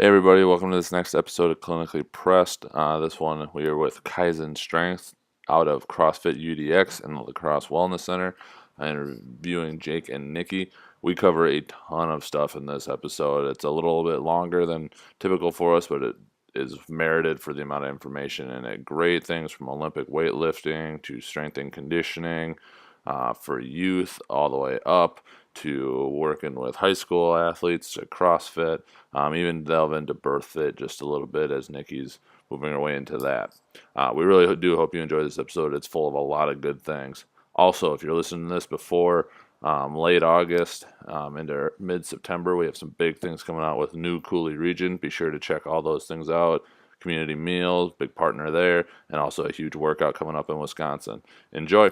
Hey everybody, welcome to this next episode of Clinically Pressed. This one we are with Kaizen Strength out of CrossFit UDX and the Lacrosse Wellness Center. I'm interviewing Jake and Nikki. We cover a ton of stuff in this episode. It's a little bit longer than typical for us, but it is merited for the amount of information in it. Great things from Olympic weightlifting to strength and conditioning for youth all the way up to working with high school athletes to CrossFit. Even delve into birth fit just a little bit as Nikki's moving her way into that. We really do hope you enjoy this episode. It's full of a lot of good things. Also, if you're listening to this before late August into mid-September, we have some big things coming out with New Cooley Region. Be sure to check all those things out. Community meals, big partner there, and also a huge workout coming up in Wisconsin. Enjoy.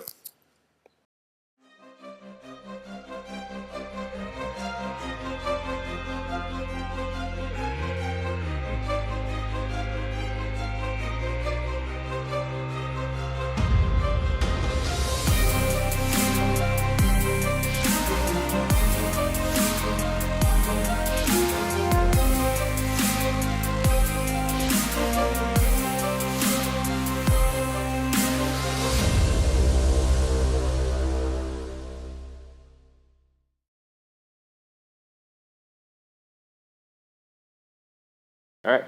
All right.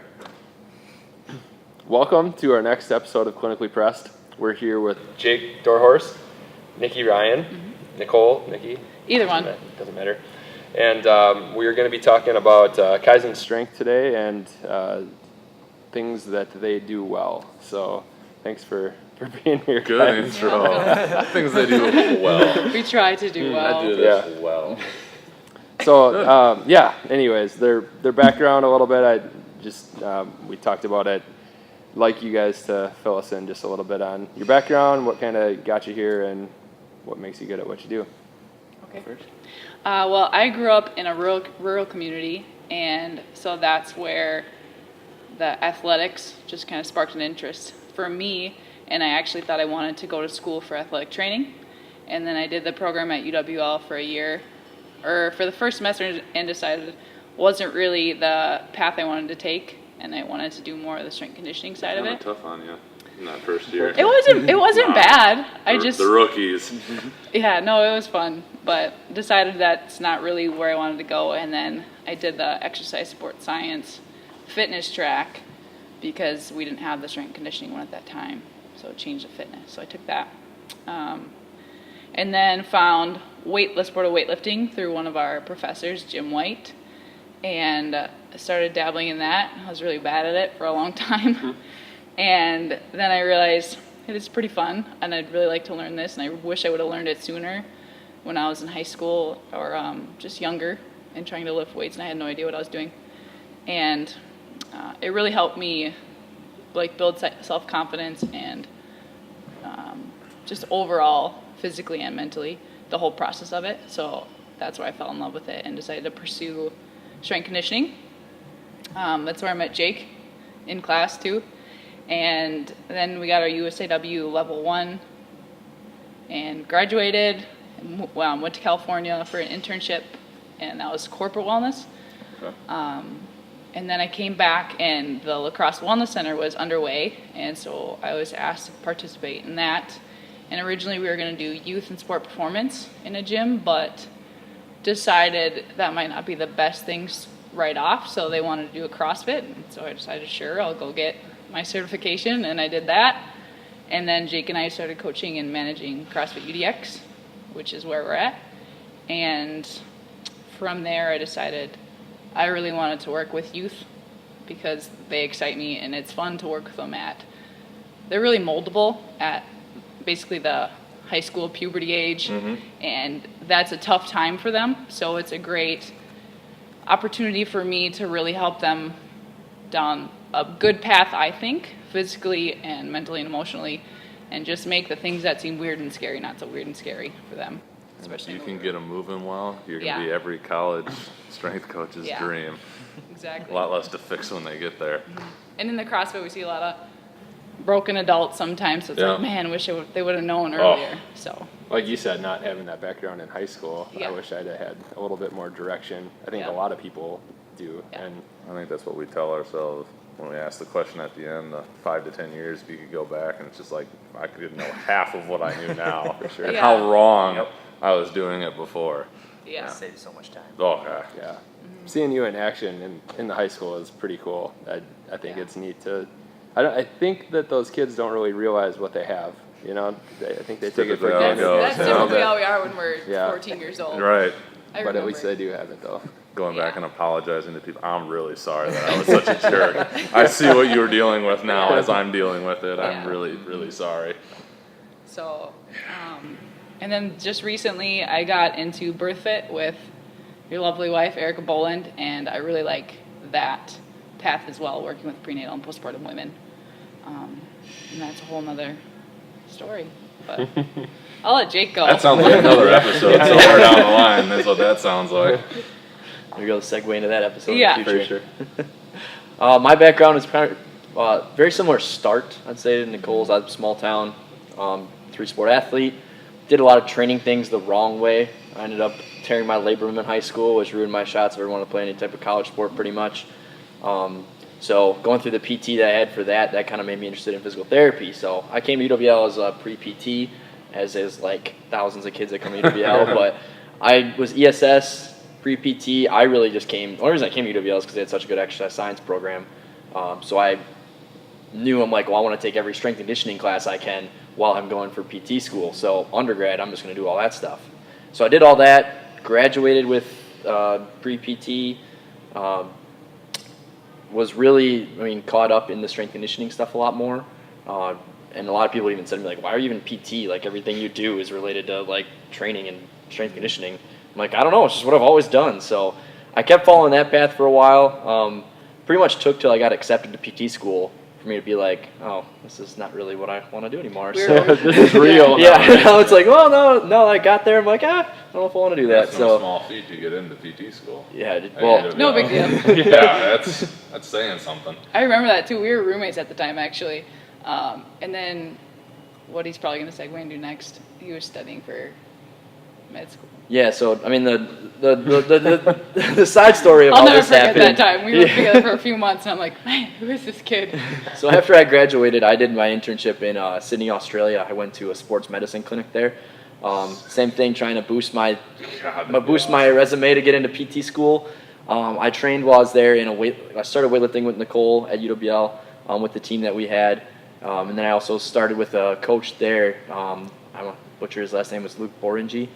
Welcome to our next episode of Clinically Pressed. We're here with Jake Dorhorst, Nikki Ryan, Nicole, Nikki. Either one. Doesn't matter. And we are going to be talking about Kaizen Strength today and things that they do well. So thanks for being here. Good guys. intro. Things they do well. We try to do well. I do this well. So anyways, their background a little bit. We talked about it. Like you guys to fill us in just a little bit on your background, what kind of got you here, and what makes you good at what you do. Okay. Well, I grew up in a rural community, and so that's where the athletics just kind of sparked an interest for me. And I actually thought I wanted to go to school for athletic training, and then I did the program at UWL for a year, or for the first semester, and decided it wasn't really the path I wanted to take, and I wanted to do more of the strength conditioning side of it. Tough on you in that first year. It wasn't bad. The rookies. Yeah, no, it was fun, but decided that's not really where I wanted to go, and then I did the exercise sport science fitness track because we didn't have the strength conditioning one at that time, so it changed to fitness. So I took that, and then found the sport of weightlifting through one of our professors, Jim White, and started dabbling in that. I was really bad at it for a long time. And then I realized it is pretty fun, and I'd really like to learn this, and I wish I would have learned it sooner when I was in high school or just younger and trying to lift weights, and I had no idea what I was doing. And it really helped me build self-confidence and just overall, physically and mentally, the whole process of it. So that's where I fell in love with it and decided to pursue strength conditioning. That's where I met Jake in class too. And then we got our USAW level 1 and graduated, and went to California for an internship, and that was corporate wellness. Okay. And then I came back, and the Lacrosse Wellness Center was underway, and so I was asked to participate in that. And originally we were going to do youth and sport performance in a gym, but decided that might not be the best things right off, so they wanted to do a CrossFit, and so I decided, sure, I'll go get my certification, and I did that. And then Jake and I started coaching and managing CrossFit UDX, which is where we're at. And from there I decided I really wanted to work with youth because they excite me, and it's fun to work with them they're really moldable at basically the high school puberty age, and that's a tough time for them. So it's a great opportunity for me to really help them down a good path, I think, physically and mentally and emotionally, and just make the things that seem weird and scary not so weird and scary for them. Especially if you can get them moving well, you're going to be every college strength coach's dream. Exactly. A lot less to fix when they get there. And in the CrossFit, we see a lot of broken adults sometimes, so it's like, man, wish they would have known earlier. So, like you said, not having that background in high school, I wish I'd have had a little bit more direction. I think a lot of people do. Yeah. And I think that's what we tell ourselves when we ask the question at the end, the 5 to 10 years, if you could go back, and it's just like, I could know half of what I knew now. For sure. And Yeah. how wrong I was doing it before. Yeah. Saves so much time. Oh, yeah. yeah, seeing you in action in the high school is pretty cool. I think Yeah. it's neat to. I think that those kids don't really realize what they have. You know, I think they take it for Typically how it granted. goes. That's Yeah. typically how we are when we're Yeah. 14 years old. Right. I But at least remember. they do have it though. Going back Yeah. and apologizing to people. I'm really sorry that I was such a jerk. I see what you're dealing with now as I'm dealing with it. I'm Yeah. really, really sorry. So, and then just recently I got into BirthFit with your lovely wife, Erica Boland, and I really like that path as well, working with prenatal and postpartum women. And that's a whole nother story. But I'll let Jake go. That sounds like another episode somewhere down the line. That's what that sounds like. There goes the segue into that episode Yeah. in the future. For sure. My background is kind of very similar start, I'd say, to Nicole's. I'm a small town, 3-sport athlete. Did a lot of training things the wrong way. I ended up tearing my labrum in high school, which ruined my shots if I ever wanted to play any type of college sport pretty much. So going through the PT that I had for that kind of made me interested in physical therapy. So I came to UWL as a pre-PT, as is like thousands of kids that come to UWL. But I was ESS, pre-PT. I really just came, the only reason I came to UWL is because they had such a good exercise science program. So I knew, I'm like, well, I want to take every strength and conditioning class I can while I'm going for PT school. So undergrad, I'm just going to do all that stuff. So I did all that, graduated with pre-PT, was really, caught up in the strength conditioning stuff a lot more. And a lot of people even said to me, like, why are you even PT? Like, everything you do is related to, like, training and strength conditioning. I'm like, I don't know, it's just what I've always done. So I kept following that path for a while. Pretty much took till I got accepted to PT school for me to be like, oh, this is not really what I want to do anymore. So This is real. yeah, now it's like, well, no, I got there. I'm like, I don't know if I want to do that. That's So no small feat to get into PT school. yeah, well, No big deal. Yeah, that's saying something. I remember that too. We were roommates at the time, actually. And then what he's probably going to segue into next, he was studying for med school. yeah. So the side story of I'll how never this forget happened. that time. We were together for a few months, and I'm like, man, who is this kid? So after I graduated, I did my internship in Sydney, Australia. I went to a sports medicine clinic there. Same thing, trying to boost my resume to get into PT school. I trained while I was there I started weightlifting with Nicole at UWL with the team that we had, and then I also started with a coach there. I'm gonna butcher his last name, was Luke Boringi.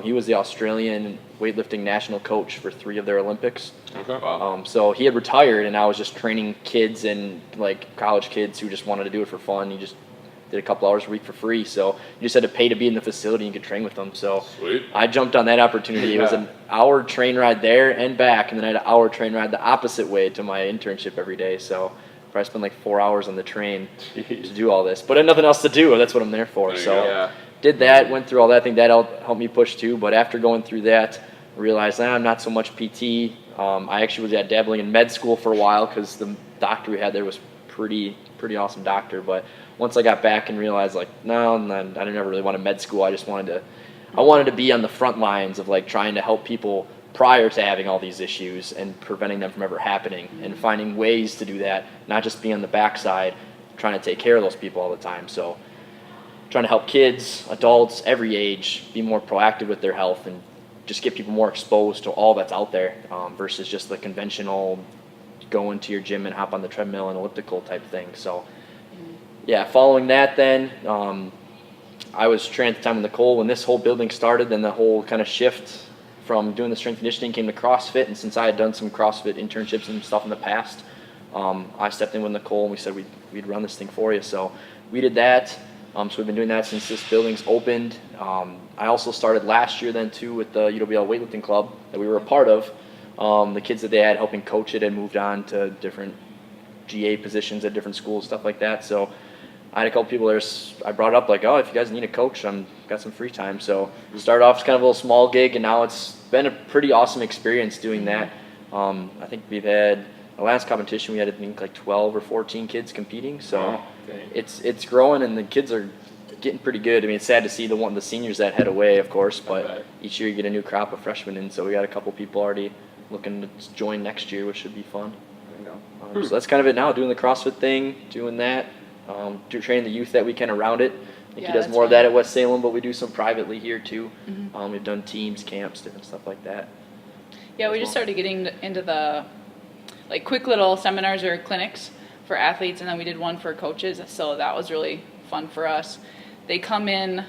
He was the Australian weightlifting national coach for 3 of their Olympics. Okay. So he had retired, and I was just training kids and like college kids who just wanted to do it for fun. He just did a couple hours a week for free. So you just had to pay to be in the facility and you could train with them. So Sweet. I jumped on that opportunity. It was an hour train ride there and back, and then I had an hour train ride the opposite way to my internship every day. So I spent like 4 hours on the train to do all this, but I had nothing else to do. That's what I'm there for. There you So go. Yeah. did that, went through all that. I think that helped me push too. But after going through that, I realized I'm not so much PT. I actually was dabbling in med school for a while because the doctor we had there was pretty awesome doctor. But once I got back and realized like, no, I didn't really want a med school. I just wanted to be on the front lines of like trying to help people prior to having all these issues and preventing them from ever happening, and finding ways to do that, not just be on the backside trying to take care of those people all the time. So trying to help kids, adults, every age be more proactive with their health and just get people more exposed to all that's out there versus just the conventional go into your gym and hop on the treadmill and elliptical type thing. So yeah, following that then, I was training at the time with Nicole when this whole building started. Then the whole kind of shift from doing the strength conditioning came to CrossFit, and since I had done some CrossFit internships and stuff in the past, I stepped in with Nicole and we said we'd run this thing for you. So we did that. So we've been doing that since this building's opened. I also started last year then too with the UWL weightlifting club that we were a part of. The kids that they had helping coach it had moved on to different GA positions at different schools, stuff like that. So I had a couple people there. I brought it up like, oh, if you guys need a coach, I've got some free time. So we started off as kind of a little small gig, and now it's been a pretty awesome experience doing that. I think we've had the last competition we had I think like 12 or 14 kids competing. So it's growing, and the kids are getting pretty good. I mean, it's sad to see the seniors that head away, of course, but each year you get a new crop of freshmen in. So we got a couple people already looking to join next year, which should be fun. So that's kind of it now, doing the CrossFit thing, doing that, training the youth that weekend around it. Nikki does more of that at West Salem, but we do some privately here too. We've done teams, camps, different stuff like that. Yeah, we just started getting into the like quick little seminars or clinics for athletes, and then we did one for coaches, so that was really fun for us. They come in,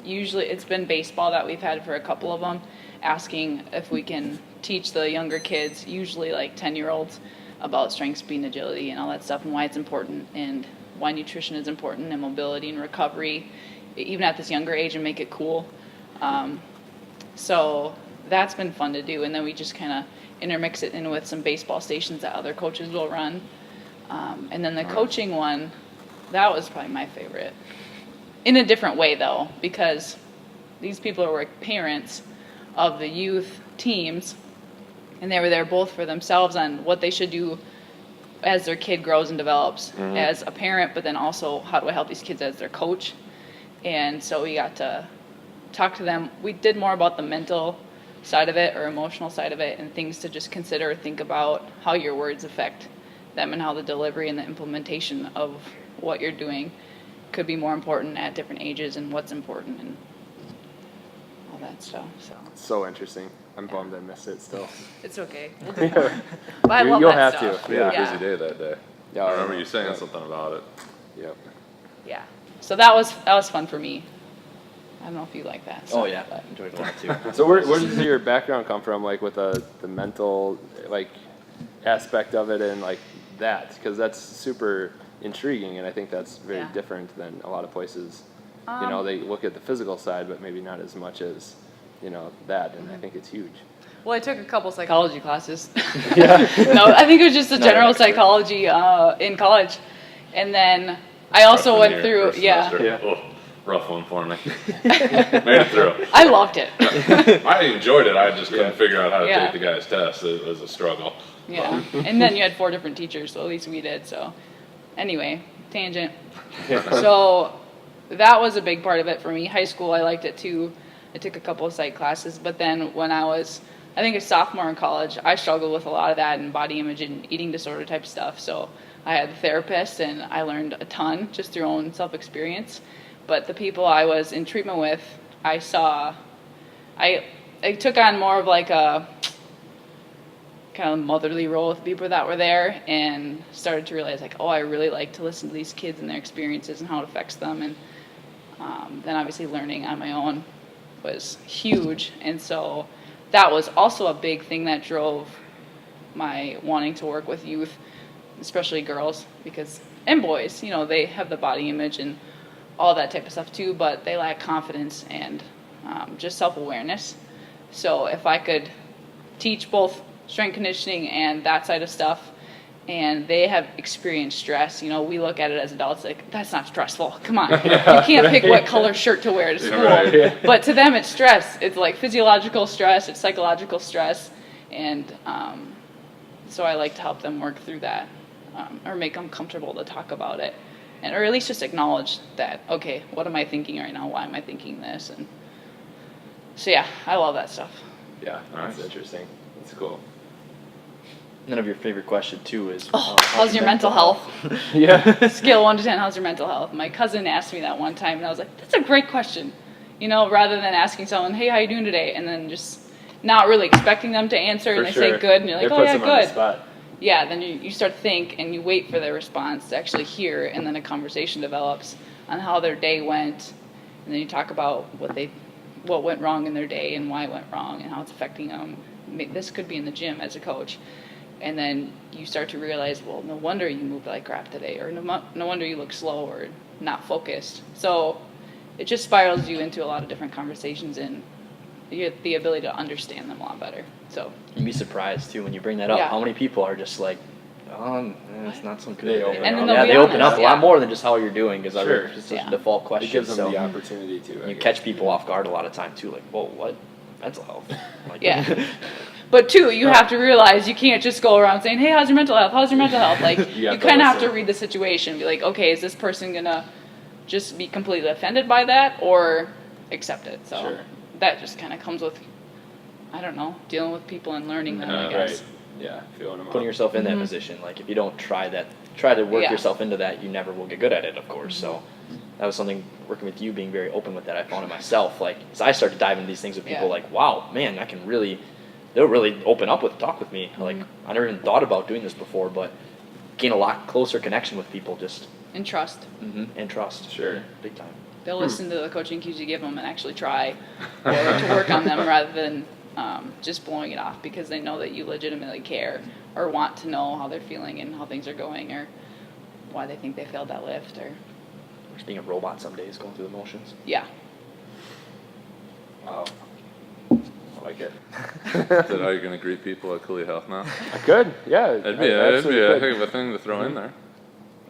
usually it's been baseball that we've had for a couple of them, asking if we can teach the younger kids, usually like 10-year-olds, about strength, speed, and agility and all that stuff, and why it's important, and why nutrition is important, and mobility and recovery, even at this younger age, and make it cool. So that's been fun to do, and then we just kind of intermix it in with some baseball stations that other coaches will run. And then the coaching one, that was probably my favorite. In a different way, though, because these people were parents of the youth teams, and they were there both for themselves on what they should do as their kid grows and develops as a parent, but then also how do I help these kids as their coach. And so we got to talk to them. We did more about the mental side of it or emotional side of it, and things to just consider or think about how your words affect them and how the delivery and the implementation of what you're doing could be more important at different ages, and what's important and all that stuff. So interesting. I'm bummed I missed it still. It's okay. But I love You'll that have stuff. to. We had Yeah. a busy day that day. Yeah, I remember you saying something about it. Yep. Yeah. So that was fun for me. I don't know if you like that. Oh yeah, I enjoyed it a lot too. So where does your background come from, like with the mental like aspect of it and like that? Because that's super intriguing, and I think that's very different than a lot of places. They look at the physical side, but maybe not as much as that, and I think it's huge. Well, I took a couple psychology classes. No, I think it was just a general psychology in college, and then I also went through. Oh, rough one for me. Made it through. I loved it. I enjoyed it. I just couldn't figure out how to take the guy's test. It was a struggle. Yeah, and then you had 4 different teachers, so at least we did. So, anyway, tangent. So that was a big part of it for me. High school, I liked it too. I took a couple of psych classes, but then when I was, I think, a sophomore in college, I struggled with a lot of that and body image and eating disorder type stuff. So I had a therapist, and I learned a ton just through own self-experience. But the people I was in treatment with, I took on more of like a kind of motherly role with people that were there, and started to realize like, I really like to listen to these kids and their experiences and how it affects them. And then obviously learning on my own was huge. And so that was also a big thing that drove my wanting to work with youth, especially girls, and boys, they have the body image and all that type of stuff too, but they lack confidence and just self-awareness. So if I could teach both strength conditioning and that side of stuff, and they have experienced stress, we look at it as adults like, that's not stressful. Come on. You can't pick what color shirt to wear to school. But to them, it's stress. It's like physiological stress. It's psychological stress. And so I like to help them work through that, or make them comfortable to talk about it. Or at least just acknowledge that, okay, what am I thinking right now? Why am I thinking this? And so, yeah, I love that stuff. Yeah, that's interesting. That's cool. None of your favorite question too is how's your mental health? Yeah. Scale 1 to 10, how's your mental health? My cousin asked me that one time, and I was like, that's a great question. Rather than asking someone, hey, how you doing today? And then just not really expecting them to answer, and they say good, and you're like, it puts yeah, them on the good. spot. Yeah, then you start to think, and you wait for their response to actually hear, and then a conversation develops on how their day went, and then you talk about what went wrong in their day and why it went wrong and how it's affecting them. This could be in the gym as a coach. And then you start to realize, well, no wonder you moved like crap today, or no wonder you look slow or not focused. So it just spirals you into a lot of different conversations, and you get the ability to understand them a lot better. So you'd be surprised too when you bring that up. How many people are just like, it's not so good. They open up a lot more than just how you're doing, because it's just a default question. It gives them the opportunity to. You catch people off guard a lot of time too, like, whoa, what? Mental health. Like, But too, you have to realize you can't just go around saying, hey, how's your mental health? How's your mental health? Like, you kind of have to read the situation, be like, okay, is this person going to just be completely offended by that or accept it? So that just kind of comes with I don't know, dealing with people and learning them, I Right. guess. Yeah, feeling them Putting out. yourself in that position. Like if you don't try to work Yeah. yourself into that, you never will get good at it, of course. So that was something, working with you, being very open with that, I found it myself. Like as I started diving into these things with people, Yeah. like, wow, man, they'll really open up talk with me. Like I never even thought about doing this before, but gain a lot closer connection with people just And trust. and trust. Sure. Big time. They'll listen to the coaching cues you give them and actually try or to work on them rather than just blowing it off because they know that you legitimately care or want to know how they're feeling and how things are going or why they think they failed that lift or Just being a robot some days, going through the motions. yeah. Wow. I like it. Is that how you're gonna greet people at Cooley Health now? I could, yeah. It'd be I a absolutely heck could. of a thing to throw in there.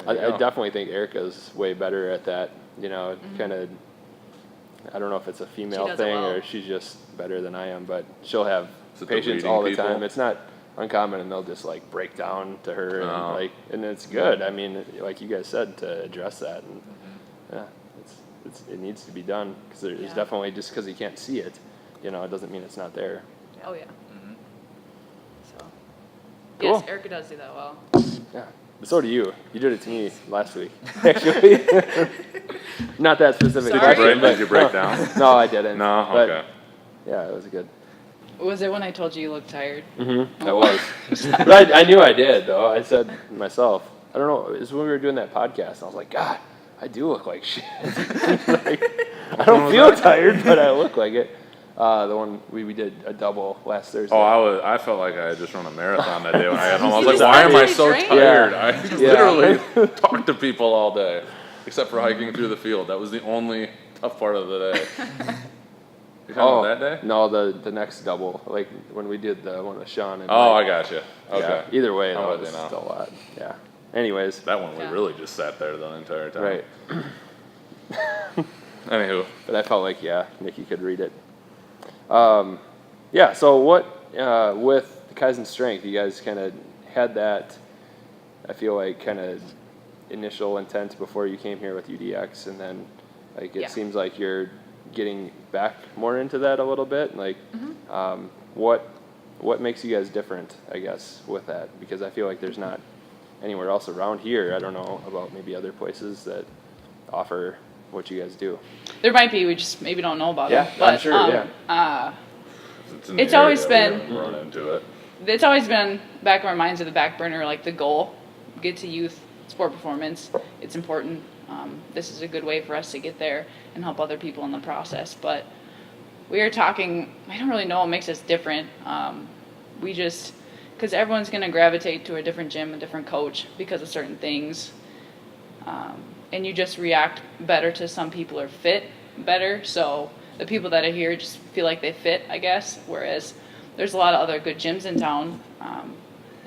I Yeah. definitely think Erica's way better at that. You know, kind of. I don't know if it's a female does it thing well. or she's just better than I am, but she'll have Is it the patients reading all the people? time. It's not uncommon, and they'll just like break down to her Oh. and it's good. I mean, like you guys said, to address that, and yeah, it needs to be done because there's Yeah. definitely just because you can't see it, you know, it doesn't mean it's not there. Oh yeah. So Cool. yes, Erica does do that well. Yeah. But so do you. You did it to me last week, actually. Not that specific. Sorry. question, Did you break no. down? No, I didn't. No, But, okay. yeah, it was good. Was it when I told you you looked tired? Mm-hmm. That was. But I knew I did, though. I said myself, I don't know, it was when we were doing that podcast. I was like, God, I do look like shit. Like, I don't feel tired, but I look like it. The one we did a double last Thursday. Oh, I felt like I had just run a marathon that day when I got home. I was You like, just why am I actually so trained. tired? Yeah. I Yeah. literally talked to people all day, except for hiking through the field. That was the only tough part of the day. You talking about that day? No, the next double, like when we did the one with Sean. And Oh, Mike. I got you. Okay. Yeah, either way, I'm though, with it was you now. still a lot. Yeah. Anyways, That one, we Yeah. really just sat there the entire time. right. Anywho, But I felt like, yeah, Nikki could read it. Yeah, so what, with the Kaizen Strength, you guys kind of had that, I feel like, kind of initial intent before you came here with UDX, and then, like, it Yeah. seems like you're getting back more into that a little bit. Like, what makes you guys different, I guess, with that? Because I feel like there's not anywhere else around here. I don't know about maybe other places that offer what you guys do. There might be, we just maybe don't know about Yeah, it. I'm But, sure, yeah. in the It's always area, we been- haven't run into it. It's always been back of our minds at the back burner, like the goal, get to youth sport performance. It's important. This is a good way for us to get there and help other people in the process. But we are talking, I don't really know what makes us different. We just, because everyone's going to gravitate to a different gym, a different coach because of certain things. And you just react better to some people or fit better. So the people that are here just feel like they fit, I guess. Whereas there's a lot of other good gyms in town,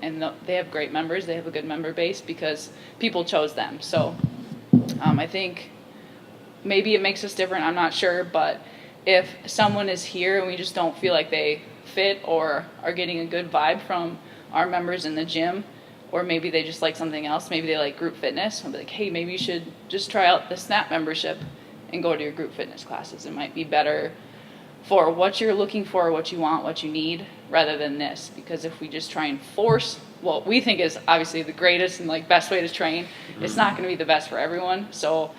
and they have great members. They have a good member base because people chose them. So I think maybe it makes us different. I'm not sure, but if someone is here and we just don't feel like they fit or are getting a good vibe from our members in the gym, or maybe they just like something else, maybe they like group fitness, I'll be like, hey, maybe you should just try out the SNAP membership and go to your group fitness classes. It might be better for what you're looking for, what you want, what you need, rather than this. Because if we just try and force what we think is obviously the greatest and like best way to train, it's not going to be the best for everyone. So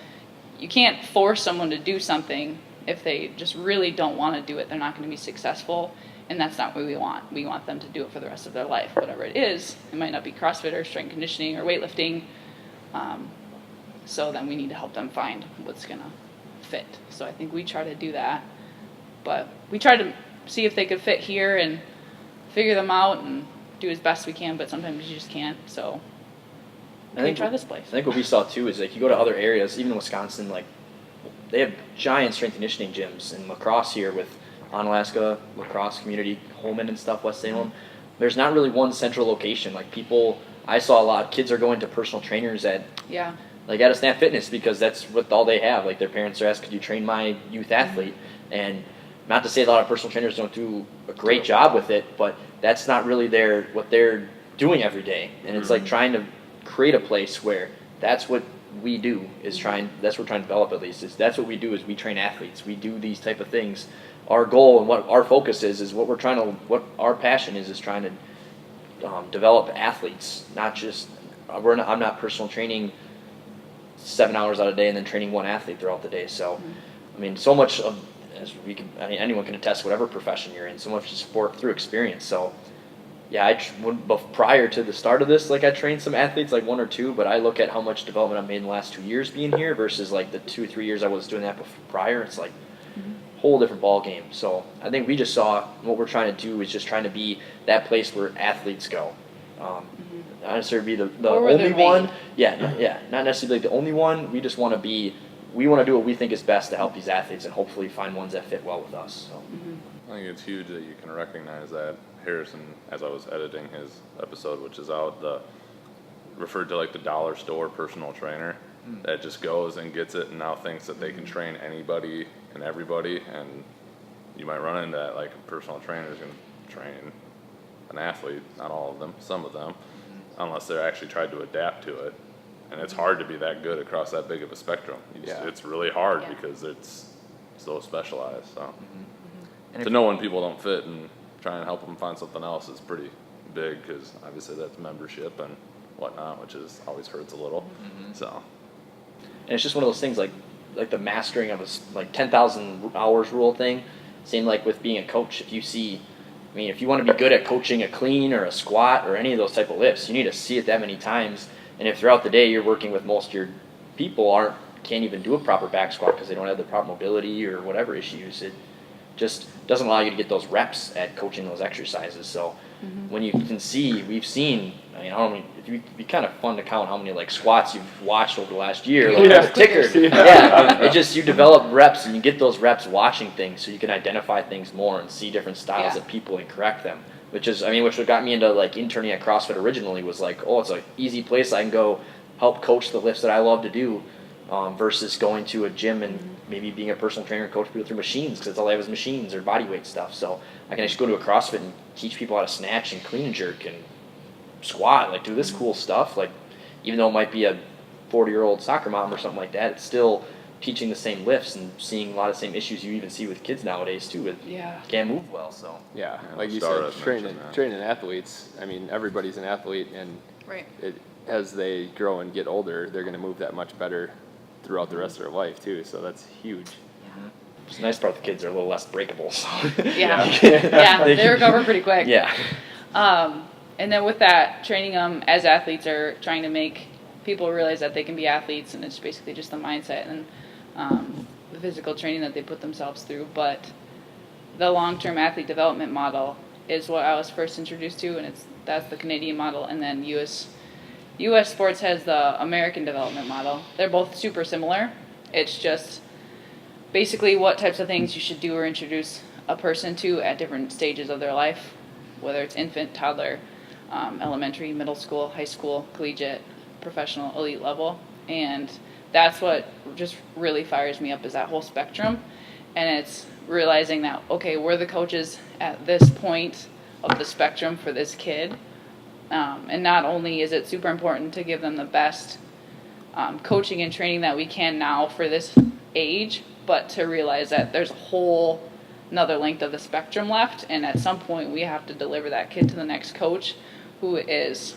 you can't force someone to do something if they just really don't want to do it. They're not going to be successful, and that's not what we want. We want them to do it for the rest of their life, whatever it is. It might not be CrossFit or strength conditioning or weightlifting. So then we need to help them find what's going to fit. So I think we try to do that. But we try to see if they could fit here and figure them out and do as best we can, but sometimes you just can't. So we try this place. I think what we saw too is like you go to other areas, even in Wisconsin, like they have giant strength conditioning gyms in lacrosse here with Onalaska, lacrosse community, Holman and stuff, West Salem. There's not really one central location. Like people, I saw a lot of kids are going to personal trainers at Yeah. like at a Snap Fitness because that's what all they have. Like their parents are asking, could you train my youth athlete? And not to say a lot of personal trainers don't do a great job with it, but that's not really what they're doing every day. And it's like trying to create a place where that's what we do that's what we're trying to develop at least, is that's what we do is we train athletes. We do these type of things our goal and what our focus is what what our passion is trying to develop athletes, not just, I'm not personal training 7 hours out of the day and then training one athlete throughout the day. So, I mean, so much of, anyone can attest, whatever profession you're in, so much sport through experience. So, yeah, prior to the start of this, like I trained some athletes, like 1 or 2, but I look at how much development I've made in the last 2 years being here versus like the 2 or 3 years I was doing that prior. It's like a whole different ball game. So I think we just saw what we're trying to do is just trying to be that place where athletes go. Not necessarily be the only one. Not necessarily the only one. We just want to be. We want to do what we think is best to help these athletes and hopefully find ones that fit well with us. So. I think it's huge that you can recognize that. Harrison, as I was editing his episode, which is out, referred to like the dollar store personal trainer that just goes and gets it and now thinks that they can train anybody and everybody, and you might run into that, like a personal trainer is going to train an athlete, not all of them, some of them, unless they're actually tried to adapt to it. And it's hard to be that good across that big of a spectrum. It's really hard because it's so specialized. So to know when people don't fit and try and help them find something else is pretty big, because obviously that's membership and whatnot, which always hurts a little. So, and it's just one of those things like the mastering of a 10,000 hours rule thing. Same like with being a coach. If you want to be good at coaching a clean or a squat or any of those type of lifts, you need to see it that many times. And if throughout the day you're working with most of your people can't even do a proper back squat because they don't have the proper mobility or whatever issues, it just doesn't allow you to get those reps at coaching those exercises. So when you can see, we've seen, it'd be kind of fun to count how many like squats you've watched over the last year, like a ticker. It just, you develop reps and you get those reps watching things so you can identify things more and see different styles of people and correct them. Which what got me into like interning at CrossFit originally was like, it's an easy place I can go help coach the lifts that I love to do, versus going to a gym and maybe being a personal trainer and coach people through machines, because that's all I have is machines or body weight stuff. So I can just go to a CrossFit and teach people how to snatch and clean and jerk and squat, like do this cool stuff. Like, even though it might be a 40-year-old soccer mom or something like that, it's still teaching the same lifts and seeing a lot of the same issues you even see with kids nowadays too, with can't move well. So like you said, training athletes. I mean, everybody's an athlete, and as they grow and get older, they're going to move that much better throughout the rest of their life too. So that's huge. It's the nice part, the kids are a little less breakable. So. They recover pretty quick. And then with that, training them as athletes are trying to make people realize that they can be athletes, and it's basically just the mindset and the physical training that they put themselves through. But the long-term athlete development model is what I was first introduced to, and that's the Canadian model, and then U.S. sports has the American development model. They're both super similar. It's just basically what types of things you should do or introduce a person to at different stages of their life, whether it's infant, toddler, elementary, middle school, high school, collegiate, professional, elite level. And that's what just really fires me up, is that whole spectrum. And it's realizing that, okay, we're the coaches at this point of the spectrum for this kid. And not only is it super important to give them the best coaching and training that we can now for this age, but to realize that there's a whole another length of the spectrum left, and at some point we have to deliver that kid to the next coach who is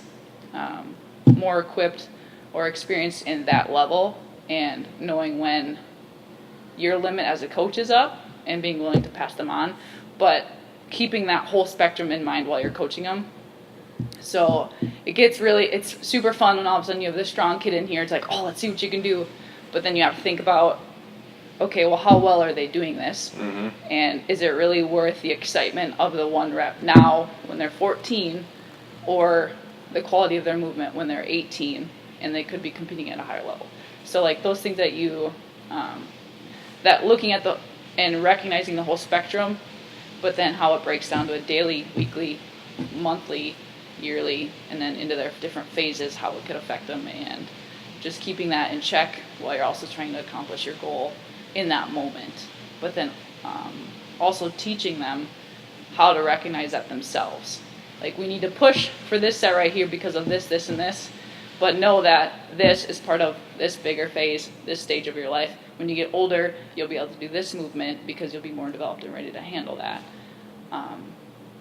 more equipped or experienced in that level, and knowing when your limit as a coach is up and being willing to pass them on, but keeping that whole spectrum in mind while you're coaching them. So it's super fun when all of a sudden you have this strong kid in here. It's like, let's see what you can do. But then you have to think about, okay, well, how well are they doing this? And is it really worth the excitement of the one rep now when they're 14, or the quality of their movement when they're 18 and they could be competing at a higher level? So like those things that that looking at and recognizing the whole spectrum, but then how it breaks down to a daily, weekly, monthly, yearly, and then into their different phases, how it could affect them, and just keeping that in check while you're also trying to accomplish your goal in that moment. But then also teaching them how to recognize that themselves. Like, we need to push for this set right here because of this, this, and this, but know that this is part of this bigger phase, this stage of your life. when you get older, you'll be able to do this movement because you'll be more developed and ready to handle that.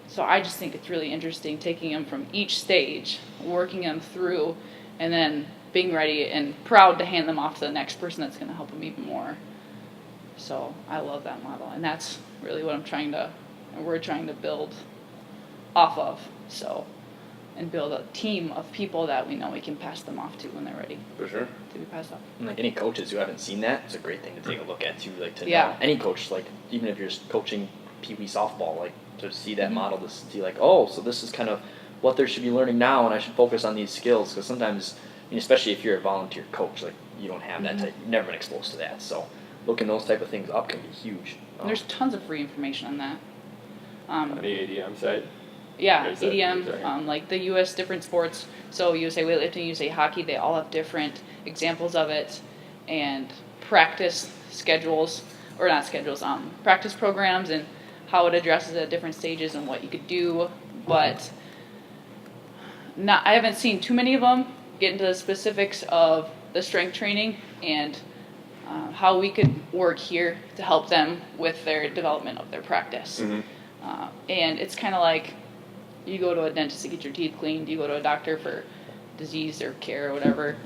So I just think it's really interesting taking them from each stage, working them through, and then being ready and proud to hand them off to the next person that's going to help them even more. So I love that model, and that's really what we're trying to build off of. So, and build a team of people that we know we can pass them off to when they're ready. For sure. To be passed off. And like any coaches who haven't seen that, it's a great thing to take a look at too. Like to Yeah. know any coach, like even if you're just coaching Pee Wee softball, like to see that Mm-hmm. model, to see like, oh, so this is kind of what they should be learning now, and I should focus on these skills, because sometimes, I mean, especially if you're a volunteer coach, like you don't have that Mm-hmm. type, you've never been exposed to that. So looking those type of things up can be huge. There's tons of free information on that. On the ADM site. Yeah, Or is that- EDM, sorry. like the U.S. different sports. So USA weightlifting, USA hockey, they all have different examples of it, and practice schedules, or not schedules, practice programs and how it addresses at different stages and what you could do. But I haven't seen too many of them get into the specifics of the strength training and how we could work here to help them with their development of their practice. And it's kind of like you go to a dentist to get your teeth cleaned, you go to a doctor for disease or care or whatever,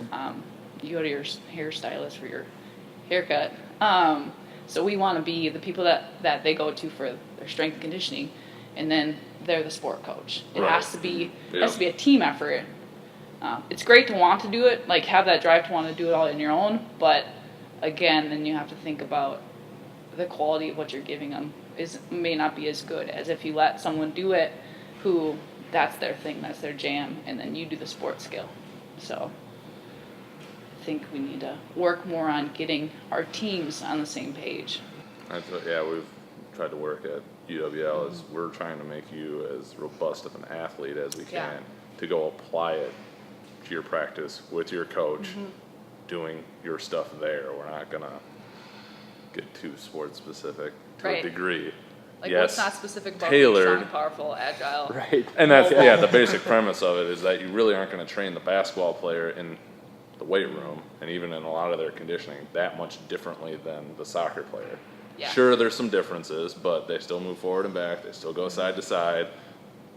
you go to your hairstylist for your haircut. So we want to be the people that they go to for their strength and conditioning, and then they're the sport coach. It Right. has to be a team effort. It's great to want to do it, like have that drive to want to do it all on your own, but again, then you have to think about the quality of what you're giving them may not be as good as if you let someone do it who that's their thing, that's their jam, and then you do the sport skill. So I think we need to work more on getting our teams on the same page. We've tried to work at UWL as we're trying to make you as robust of an athlete as we can Yeah. to go apply it to your practice with your coach, doing your stuff there. We're not gonna get too sports specific to Right. a degree. Like Yes, what's not specific about being tailored. strong, powerful, agile. Right. And that's the basic premise of it is that you really aren't going to train the basketball player in the weight room and even in a lot of their conditioning that much differently than the soccer player. Yeah. Sure, there's some differences, but they still move forward and back. They still go side to side,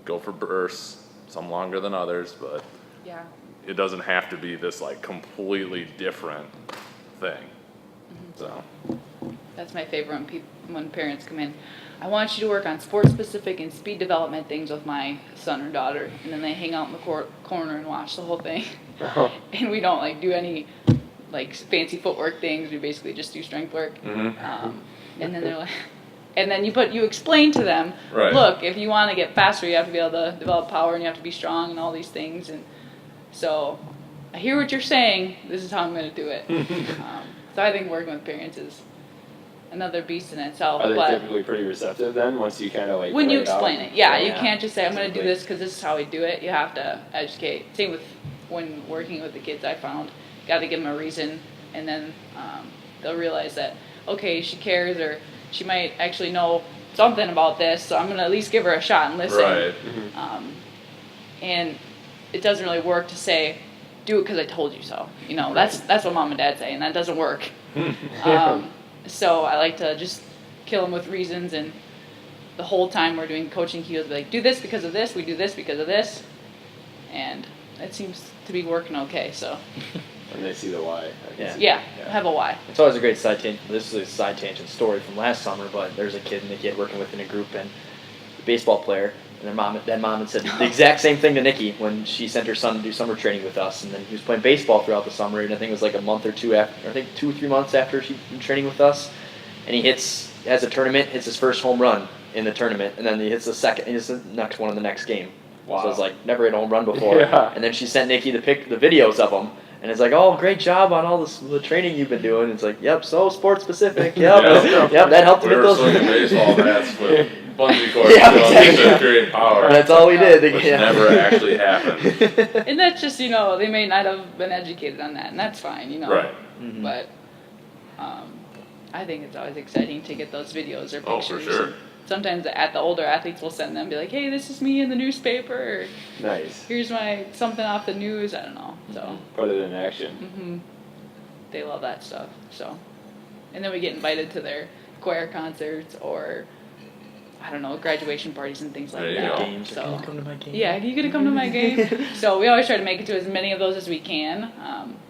go for bursts, some longer than others, but Yeah. it doesn't have to be this like completely different thing. So That's my favorite when parents come in. I want you to work on sport specific and speed development things with my son or daughter, and then they hang out in the corner and watch the whole thing. And we don't like do any like fancy footwork things. We basically just do strength work. And then they're like, and then you explain to them, Right. look, if you want to get faster, you have to be able to develop power and you have to be strong and all these things. And so I hear what you're saying. This is how I'm going to do it. So I think working with parents is another beast in itself. Are they but typically pretty receptive then once you kind of like when you lay it out? explain it, yeah, you Yeah. can't just say, I'm going to do Exactly. this because this is how we do it. You have to educate. Same with when working with the kids, I found. Got to give them a reason, and then they'll realize that, okay, she cares, or she might actually know something about this, so I'm going to at least give her a shot and listen. right. And it doesn't really work to say, do it because I told you so. You know, that's what mom and dad say, and that doesn't work. So I like to just kill them with reasons, and the whole time we're doing coaching, he would be like, do this because of this, we do this because of this, and it seems to be working okay. So And they see the why. yeah, have a why. It's always a great side tangent. This is a side tangent story from last summer, but there's a kid Nikki had working with in a group, and the baseball player, and their mom had said the exact same thing to Nikki when she sent her son to do summer training with us, and then he was playing baseball throughout the summer, and I think it was like a month or two after, I think 2 or 3 months after she'd been training with us, and he has a tournament, hits his first home run in the tournament, and then he hits the next one in the next game. Wow. So it's like never hit a home run before. Yeah. And then she sent Nikki the videos of him. And it's like, oh, great job on all the training you've been doing. It's like, yep, so sports specific. Yep, yep, that helped to We get were those. swinging baseball bats with bungee cords Yeah, to exactly. create power. That's all we did. Which Yeah. never actually happened. And that's just, they may not have been educated on that, and that's fine, Right. Mhm. But I think it's always exciting to get those videos or Oh, for pictures. sure. Sometimes the older athletes will send them, be like, hey, this is me in the newspaper, or Nice. here's something off the news, I don't know. So Put it in action. they love that stuff. So, and then we get invited to their choir concerts or, I don't know, graduation parties and things like There you that. go. Games. So, Can you come to my game? yeah, you gonna come to my game? So we always try to make it to as many of those as we can,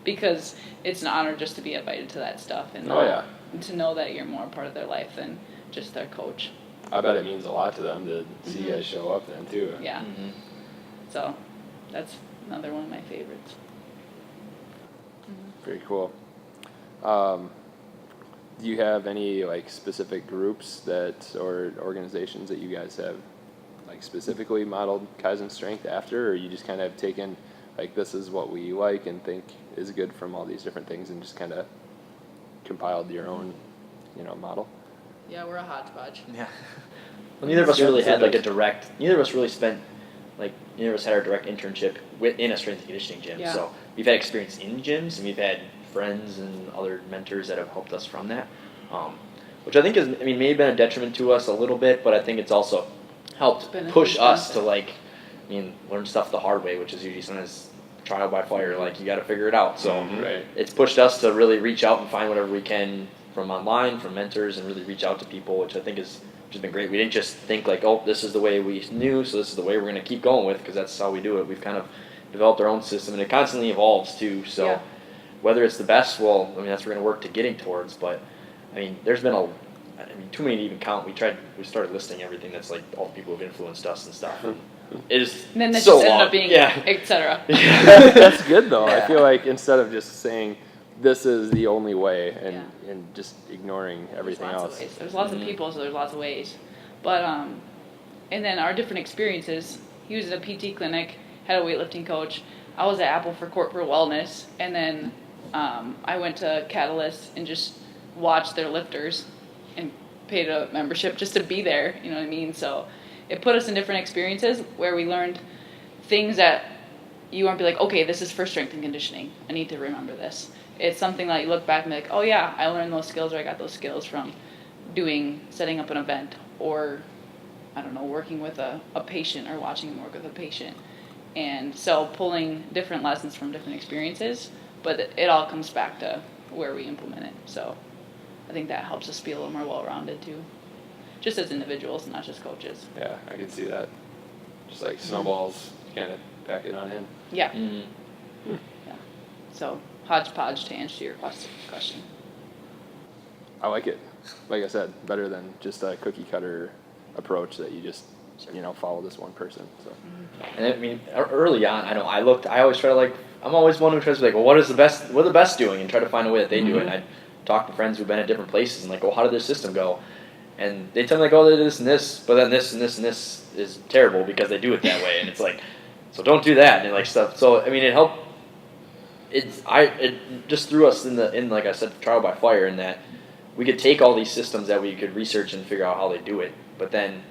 because it's an honor just to be invited to that stuff and to know that you're more a part of their life than just their coach. I bet it means a lot to them to see you guys show up then too. Yeah. So that's another one of my favorites. Very cool. Do you have any like specific groups that or organizations that you guys have like specifically modeled Kaizen strength after, or you just kind of have taken like this is what we like and think is good from all these different things and just kind of compiled your own, model? Yeah, we're a hodgepodge. Yeah. Well, neither of us really had like a direct. Neither of us really spent like. Neither of us had our direct internship in a strength and conditioning gym. Yeah. So we've had experience in gyms, and we've had friends and other mentors that have helped us from that. Which I think has, may have been a detriment to us a little bit, but I think it's also helped push us to learn stuff the hard way, which is usually sometimes trial by fire. Like you got to figure it out. So Right. it's pushed us to really reach out and find whatever we can from online, from mentors, and really reach out to people, which I think which has been great. We didn't just think like, oh, this is the way we knew, so this is the way we're going to keep going with, because that's how we do it. We've kind of developed our own system, and it constantly evolves too. So whether it's the best, that's what we're going to work to getting towards. But there's been too many to even count. We started listing everything that's like all the people who've influenced us and stuff. And it is And then that so just ended long. up being etc. That's good though. I Yeah. feel like instead of just saying this is the only way and just ignoring everything There's lots else. of ways. There's lots of people, so there's lots of ways. But and then our different experiences. He was at a PT clinic, had a weightlifting coach. I was at Apple for corporate wellness, and then I went to Catalyst and just watched their lifters and paid a membership just to be there. You know what I mean? So it put us in different experiences where we learned things that you won't be like, okay, this is for strength and conditioning. I need to remember this. It's something that you look back and be like, oh yeah, I learned those skills, or I got those skills from setting up an event, or I don't know, working with a patient or watching them work with a patient. And so pulling different lessons from different experiences, but it all comes back to where we implement it. So I think that helps us be a little more well-rounded too, just as individuals, not just coaches. Yeah, I can see that. Just like snowballs, kind of pack it on in. Yeah. Yeah. So hodgepodge to answer your question. I like it. Like I said, better than just a cookie cutter approach that you just follow this one person. So And early on, I always try to I'm always one who tries to be like, well, what are the best doing, and try to find a way that they do it. And I talk to friends who've been at different places and like, well, how did their system go? And they tell me like, oh, they did this and this, but then this and this and this is terrible because they do it that way. And it's like, so don't do that and like stuff. So it helped. It just threw us in like I said, trial by fire, in that we could take all these systems that we could research and figure out how they do it, but then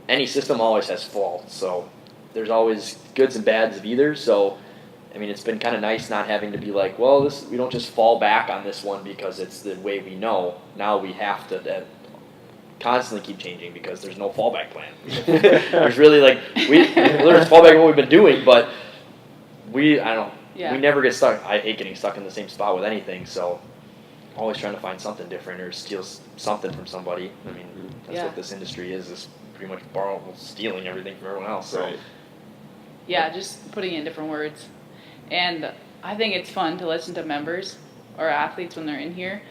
any system always has faults. So there's always goods and bads of either. So it's been kind of nice not having to be like, well, we don't just fall back on this one because it's the way we know. Now we have to constantly keep changing because there's no fallback plan. There's really there's fallback on what we've been doing, but we never get stuck. I hate getting stuck in the same spot with anything, so always trying to find something different or steal something from somebody. That's what this industry is pretty much stealing everything from everyone else. So. Right. Yeah, just putting in different words. And I think it's fun to listen to members or athletes when they're in here,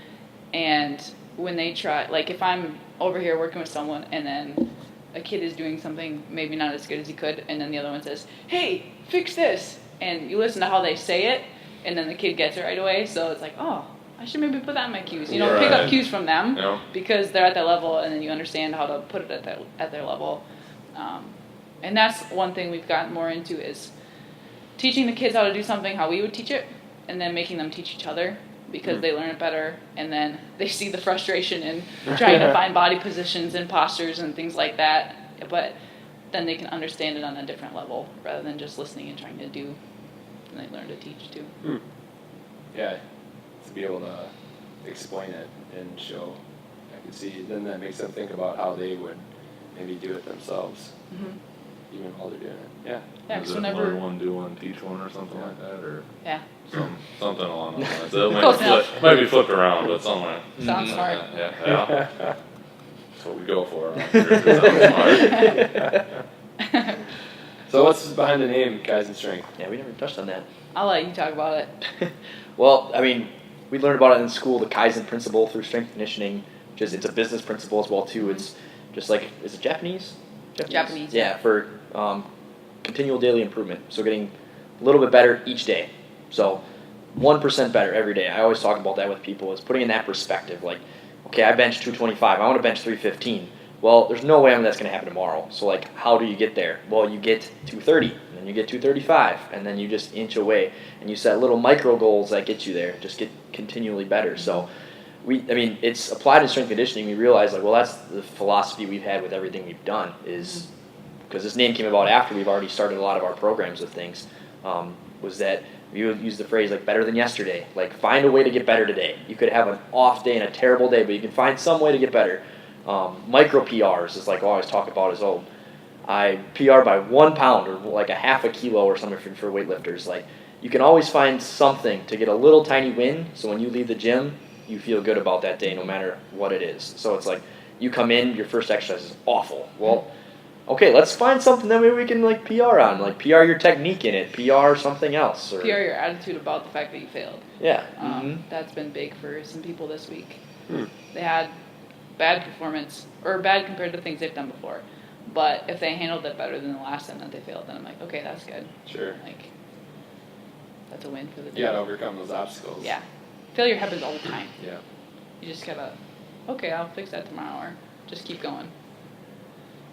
and when they try, like if I'm over here working with someone and then a kid is doing something maybe not as good as he could, and then the other one says, hey, fix this, and you listen to how they say it, and then the kid gets it right away. So it's like, oh, I should maybe put that in my cues. Pick up cues from them because they're at that level, and then you understand how to put it at their level. And that's one thing we've gotten more into, is teaching the kids how to do something how we would teach it, and then making them teach each other because they learn it better, and then they see the frustration in trying to find body positions and postures and things like that, but then they can understand it on a different level rather than just listening and trying to do, and they learn to teach too. Yeah, to be able to explain it and show, I can see, then that makes them think about how they would maybe do it themselves. even while they're doing it. Yeah. Yeah, Is 'cause it whenever, learn one, do one, teach one, or something like that, or yeah, something along those lines? It Close enough. might be flipped around, but somewhere. sounds smart. Yeah. That's what we go for. around here. It sounds smart. So what's behind the name Kaizen Strength? Yeah, we never touched on that. I'll let you talk about it. Well, I mean, we learned about it in school, the Kaizen principle through strength conditioning, which is, it's a business principle as well too. It's just like, is it Japanese? Japanese. Yeah, for continual daily improvement. So getting a little bit better each day. So 1% better every day. I always talk about that with people, is putting in that perspective. Like, okay, I bench 225. I want to bench 315. Well, there's no way that's going to happen tomorrow. So, like, how do you get there? Well, you get 230, and then you get 235, and then you just inch away. And you set little micro goals that get you there. Just get continually better. So, it's applied in strength conditioning. We realize, like, well, that's the philosophy we've had with everything we've done, is because this name came about after we've already started a lot of our programs with things, was that we would use the phrase, like, better than yesterday. Like, find a way to get better today. You could have an off day and a terrible day, but you can find some way to get better. Micro PRs is like, I always talk about is, I PR by 1 pound or like a half a kilo or something for weightlifters. Like, you can always find something to get a little tiny win, so when you leave the gym, you feel good about that day no matter what it is. So it's like, you come in, your first exercise is awful. Well, okay, let's find something that maybe we can, like, PR on. Like, PR your technique in it, PR something else. Or, PR your attitude about the fact that you failed. Yeah. That's been big for some people this week. They had bad performance, or bad compared to things they've done before. But if they handled it better than the last time that they failed, then I'm like, okay, that's good. Sure. Like, that's a win for the day. You gotta overcome those obstacles. Yeah. Failure happens all the time. Yeah. You just gotta, okay, I'll fix that tomorrow, or just keep going.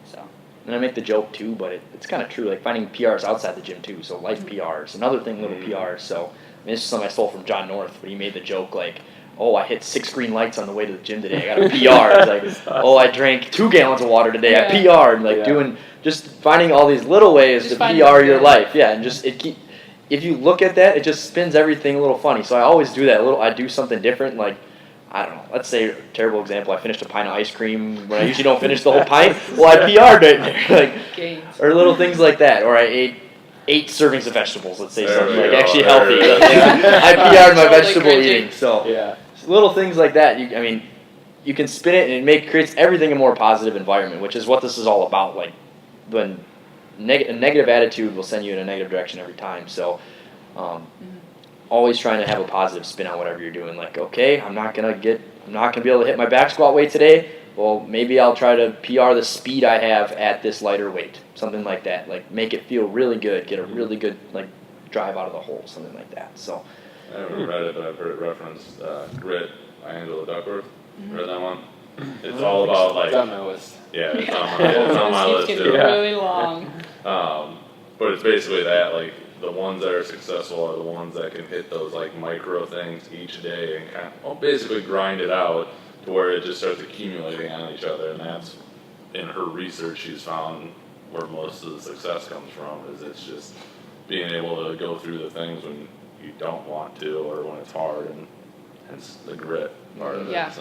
So. And I make the joke too, but it's kind of true. Like, finding PRs outside the gym too. So life PRs, another thing, little PRs. So this is something I stole from John North, but he made the joke like, I hit 6 green lights on the way to the gym today. I got a PR. It's like, I drank 2 gallons of water today. I PR'd. Like, just finding all these little ways just to PR your life. Yeah, and just if you look at that, it just spins everything a little funny. So I always do that. I do something different. Like, I don't know. Let's say, a terrible example, I finished a pint of ice cream when I usually don't finish the whole pint. Well, I PR'd it. Like, or little things like that. Or I ate 8 servings of vegetables. Let's say something like actually healthy. I PR'd my vegetable eating. So yeah. Little things like that. You can spin it and it creates everything a more positive environment, which is what this is all about. Like, when a negative attitude will send you in a negative direction every time. So, always trying to have a positive spin on whatever you're doing. Like, okay, I'm not gonna be able to hit my back squat weight today. Well, maybe I'll try to PR the speed I have at this lighter weight. Something like that. Like, make it feel really good. Get a really good, like, drive out of the hole. Something like that. So. I haven't read it, but I've heard it referenced Grit by Angela Duckworth. Read that one? It's all about, like... It's on my list. Yeah, it's on my list, It's too. really long. But it's basically that, like, the ones that are successful are the ones that can hit those, like, micro things each day and kind of, basically grind it out to where it just starts accumulating on each other. And that's, in her research, she's found where most of the success comes from, is it's just being able to go through the things when you don't want to or when it's hard, and hence the grit part of it.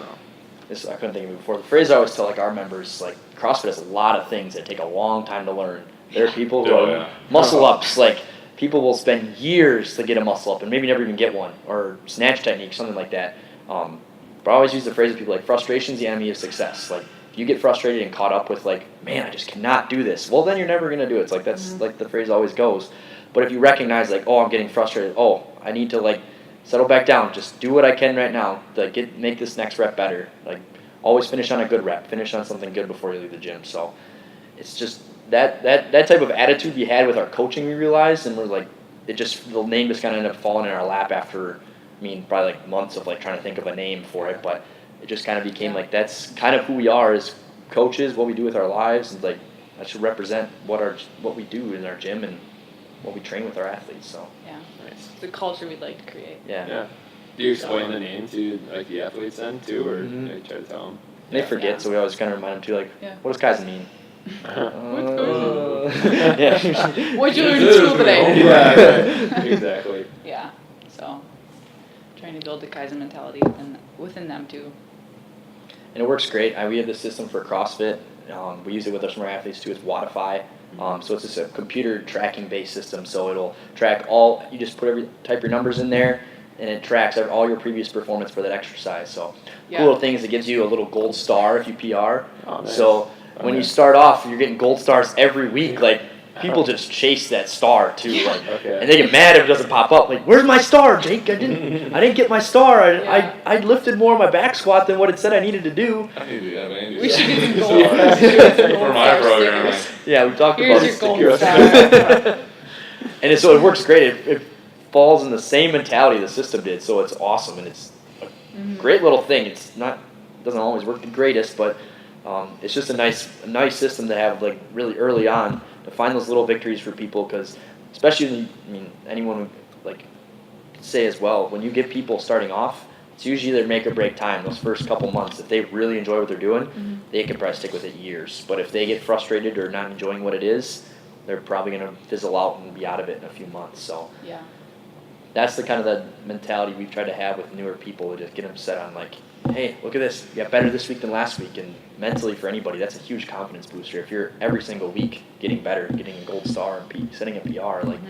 So. I couldn't think of it before. The phrase I always tell, like, our members, like, CrossFit has a lot of things that take a long time to learn. There are people who are muscle ups, like, people will spend years to get a muscle up and maybe never even get one, or snatch technique, something like that. But I always use the phrase with people, like, frustration is the enemy of success. Like, if you get frustrated and caught up with, like, man, I just cannot do this, well, then you're never going to do it. It's like, that's like the phrase always goes. But if you recognize, like, I'm getting frustrated, I need to, like, settle back down, just do what I can right now to make this next rep better. Like, always finish on a good rep, finish on something good before you leave the gym. So it's just that type of attitude we had with our coaching, we realized, and we're like, the name just kind of ended up falling in our lap after, probably like months of, like, trying to think of a name for it, but it just kind of became like, that's kind of who we are as coaches, what we do with our lives, and, like, that should represent what we do in our gym and what we train with our athletes. So Yeah. Nice. The culture we'd like to create. Yeah. Do you explain the name to, like, the athletes then too, or Mhm. you try to tell them? they forget, so we always kind of remind them too, like, what does Kaizen mean? Yeah. What'd you learn in school today? Yeah, exactly. Yeah. So, trying to build the Kaizen mentality within them too. And it works great. We have this system for CrossFit. We use it with some of our athletes too. It's Wattify. So it's just a computer tracking based system. So it'll track all. You just type your numbers in there, and it tracks all your previous performance for that exercise. So cool little thing is it gives you a little gold star if you PR. Oh, nice. So when you start off, you're getting gold stars every week. Like people just chase that star too, and they get mad if it doesn't pop up. Like, where's my star, Jake? I didn't get my star. I lifted more on my back squat than what it said I needed to do. I need to do that, man. We should get some gold. For my programming. Yeah, we talked Here's about your gold star. And so it works great. It falls in the same mentality the system did, so it's awesome, and it's a great little thing. Doesn't always work the greatest, but it's just a nice system to have, like, really early on, to find those little victories for people, because especially, anyone would, like, say as well, when you get people starting off, it's usually their make or break time, those first couple months. If they really enjoy what they're doing, they can probably stick with it years. But if they get frustrated or not enjoying what it is, they're probably going to fizzle out and be out of it in a few months. So that's the kind of the mentality we try to have with newer people, to just get them set on, like, hey, look at this. You got better this week than last week. And mentally for anybody, that's a huge confidence booster. If you're every single week getting better, getting a gold star and setting a PR, like,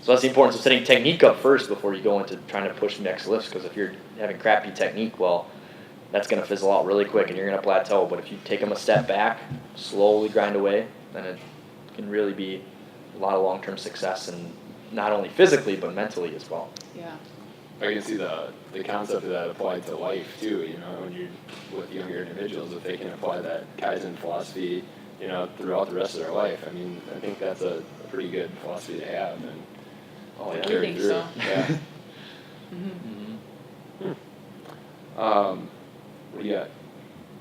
so that's the importance of setting technique up first before you go into trying to push next lifts. Because if you're having crappy technique, well, that's going to fizzle out really quick and you're going to plateau. But if you take them a step back, slowly grind away, then it can really be a lot of long-term success, and not only physically but mentally as well. Yeah. I can see the concept of that applied to life too. When you're with younger individuals, if they can apply that Kaizen philosophy, throughout the rest of their life. I think that's a pretty good philosophy to have. And I think so. Yeah. What do you got?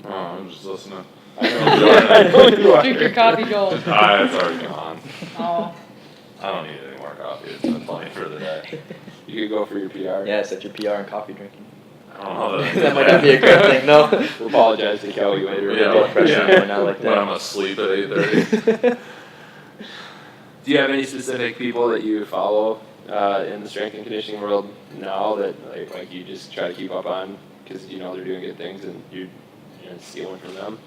Oh, I'm just listening. Drink your coffee, Joel. It's already gone. Oh. I don't need any more coffee. It's been plenty for the day. You could go for your PR. Yeah, set your PR and coffee drinking. I don't know that. That might not be a great thing, no. We'll apologize to Kelly later. Yeah, Pressure, not like when that. I'm asleep at 8:30. Do you have any specific people that you follow in the strength and conditioning world now that like you just try to keep up on because they're doing good things and you're stealing from them?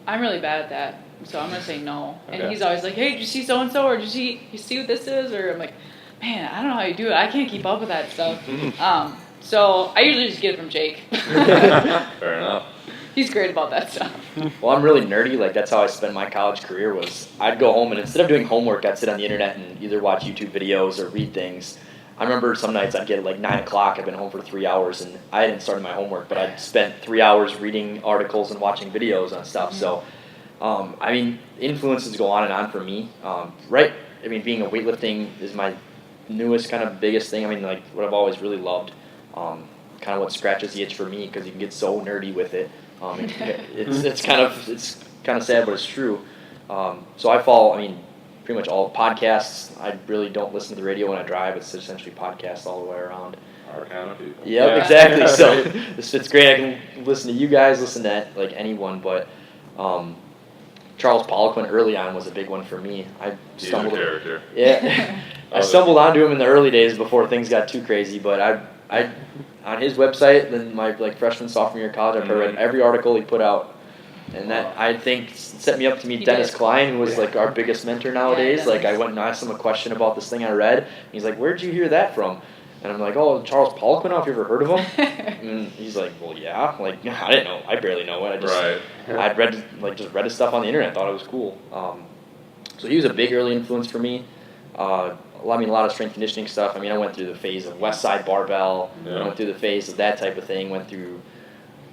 I'm really bad at that, so I'm gonna say no. Okay. And he's always like, "Hey, did you see so and so, or did you see what this is?" Or I'm like, "Man, I don't know how you do it. I can't keep up with that stuff." So I usually just get it from Jake. Fair enough. He's great about that stuff. Well, I'm really nerdy. Like, that's how I spent my college career. Was I'd go home and instead of doing homework, I'd sit on the internet and either watch YouTube videos or read things. I remember some nights I'd get at like 9 o'clock. I'd been home for 3 hours and I hadn't started my homework, but I'd spent 3 hours reading articles and watching videos on stuff. So, influences go on and on for me. Being a weightlifting is my newest kind of biggest thing. Like what I've always really loved. Kind of what scratches the itch for me because you can get so nerdy with it. It's kind of sad, but it's true. So I follow. Pretty much all podcasts. I really don't listen to the radio when I drive. It's essentially podcasts all the way around. Our kind of people. Yep, exactly. So it's great. I can listen to you guys, listen to like anyone, but Charles Poliquin early on was a big one for me. He's a character. Yeah, I stumbled onto him in the early days before things got too crazy. But I on his website, then my freshman sophomore year of college, I've read every article he put out. And that, I think, set me up to meet Dennis Klein, who was like our biggest mentor nowadays. Like, I went and asked him a question about this thing I read. And he's like, "Where'd you hear that from?" And I'm like, "Oh, Charles Poliquin, have you ever heard of him?" And he's like, "Well, yeah." Like, I didn't know. I barely know it. I'd read his stuff on the internet. Thought it was cool. So he was a big early influence for me. A lot of strength conditioning stuff. I went through the phase of West Side Barbell. Yeah. Went through the phase of that type of thing. Went through,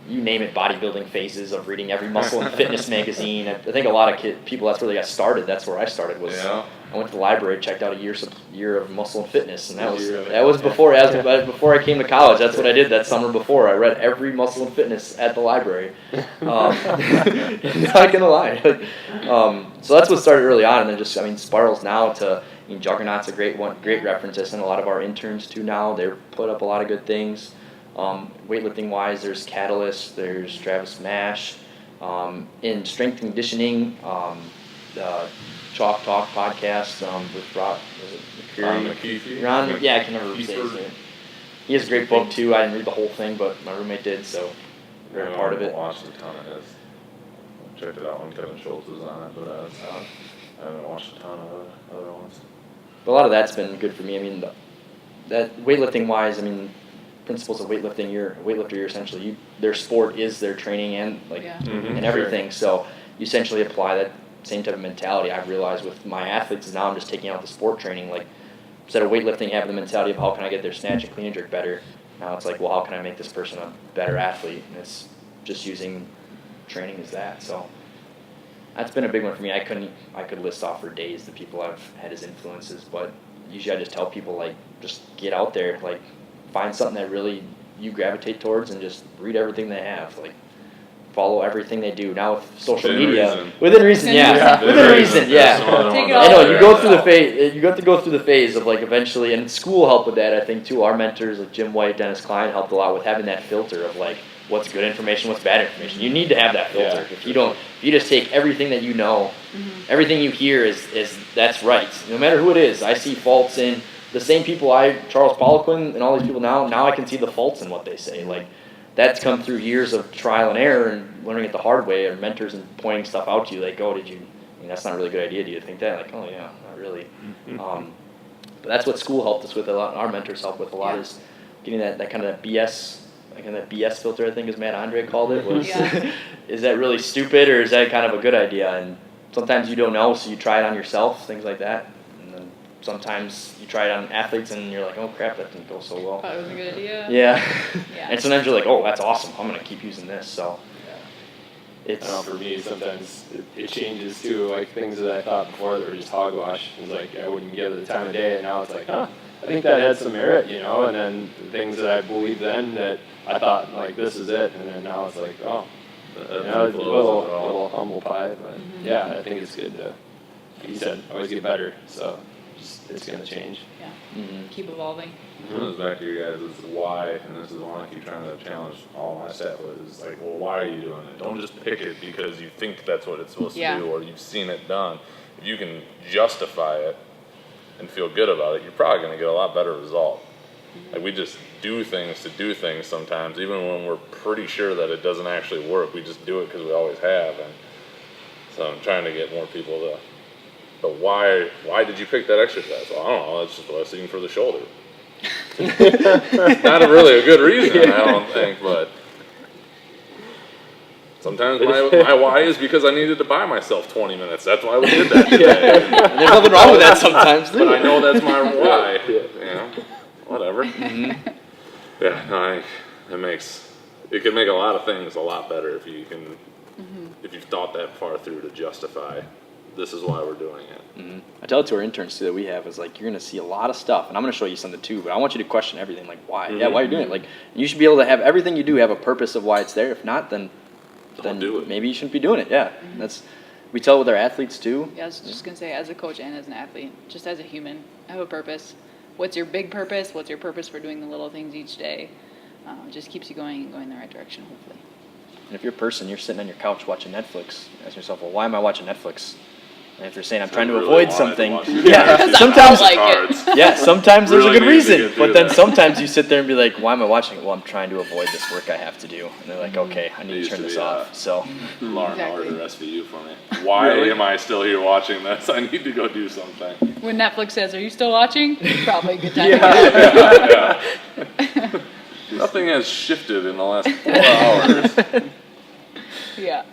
you name it, bodybuilding phases of reading every Muscle and Fitness magazine. I think a lot of people, that's where they got started. That's where I started. I went to the library, checked out a year of Muscle and Fitness, and that was before I came to college. That's what I did that summer before. I read every Muscle and Fitness at the library. Not gonna lie. So that's what started early on, and then just spirals now to. Juggernaut's a great reference. I send a lot of our interns to now. They're put up a lot of good things. Weightlifting wise, there's Catalyst, there's Travis Mash. In strength conditioning, the Chalk Talk podcast with Ron McKeefe. Ron, I can never say his name. He has a great book too. I didn't read the whole thing, but my roommate did, so very part of it. I watched a ton of his. Checked it out when Kevin Schultz was on it, but I haven't watched a ton of other ones. But a lot of that's been good for me. I mean, that weightlifting wise, I mean, principles of weightlifting, you're a weightlifter, you're essentially, their sport is their training and and everything. So you essentially apply that same type of mentality. I've realized with my athletes is now I'm just taking out the sport training. Like, instead of weightlifting, having the mentality of how can I get their snatch and clean and jerk better. Now it's like, well, how can I make this person a better athlete? And it's just using training as that. So that's been a big one for me. I could list off for days the people I've had as influences, but usually I just tell people, like, just get out there, like, find something that really you gravitate towards and just read everything they have. Like, follow everything they do. Now with social media, within reason, yeah. Within reason, yeah. I know you go through the phase. You have to go through the phase of, like, eventually, and school helped with that. I think too. Our mentors like Jim White, Dennis Klein helped a lot with having that filter of, like, what's good information, what's bad information. You need to have that filter. If you don't, if you just take everything that you know, everything you hear is that's right. No matter who it is, I see faults in the same people. Charles Poliquin and all these people now I can see the faults in what they say. Like, that's come through years of trial and error and learning it the hard way, or mentors and pointing stuff out to you. Like, oh, I mean, that's not a really good idea. Do you think that? Like, oh yeah, not really. But that's what school helped us with a lot. Our mentors helped with a lot is getting that kind of BS. Like, that BS filter, I think, as Matt Andre called it, was is that really stupid or is that kind of a good idea? And sometimes you don't know, so you try it on yourself, things like that. And then sometimes you try it on athletes and you're like, oh crap, that didn't go so well. Thought it was a good idea. Yeah. And sometimes you're like, oh, that's awesome. I'm going to keep using this. So it's. I don't know, for me, sometimes it changes too. Like, things that I thought before that were just hogwash. It was like, I wouldn't give it the time of day, and now it's like, I think that had some merit, you know, and then things that I believed then that I thought, like, this is it, and then now it's like, oh, you know, it's a little humble pie, but yeah, I think it's good to, like you said, always get better, so it's going to change. Yeah, keep evolving. It goes back to you guys' why, and this is the one I keep trying to challenge all my staff with, is like, well, why are you doing it? Don't just pick it because you think that's what it's supposed to do or you've seen it done. If you can justify it and feel good about it, you're probably going to get a lot better result. Like, we just do things to do things sometimes, even when we're pretty sure that it doesn't actually work. We just do it because we always have. And so I'm trying to get more people to, but why did you pick that exercise? Well, I don't know, that's just what I was seeing for the shoulder. Not really a good reason, I don't think, but sometimes my why is because I needed to buy myself 20 minutes. That's why we did that today. And there's nothing wrong with that sometimes, but I know that's my why. You know, whatever. Yeah, no, I think it can make a lot of things a lot better if you can, if you've thought that far through to justify this is why we're doing it. I tell it to our interns too that we have is like, you're going to see a lot of stuff, and I'm going to show you something too, but I want you to question everything. Like, why? Yeah, why are you doing it? Like, you should be able to have everything you do have a purpose of why it's there. If not, then do it. Maybe you shouldn't be doing it. Yeah, we tell it with our athletes too. Yeah, I was just gonna say, as a coach and as an athlete, just as a human, have a purpose. What's your big purpose? What's your purpose for doing the little things each day? It just keeps you going and going in the right direction, hopefully. And if you're a person, you're sitting on your couch watching Netflix, you ask yourself, well, why am I watching Netflix? And if they're saying I'm trying to avoid something, sometimes sometimes there's a good reason. But then sometimes you sit there and be like, why am I watching it? Well, I'm trying to avoid this work I have to do. And they're like, okay, I need to turn this off. So Law and Order SVU for me. Why am I still here watching this? I need to go do something. When Netflix says, "Are you still watching?" Probably a good time. Nothing has shifted in the last 4 hours. Yeah.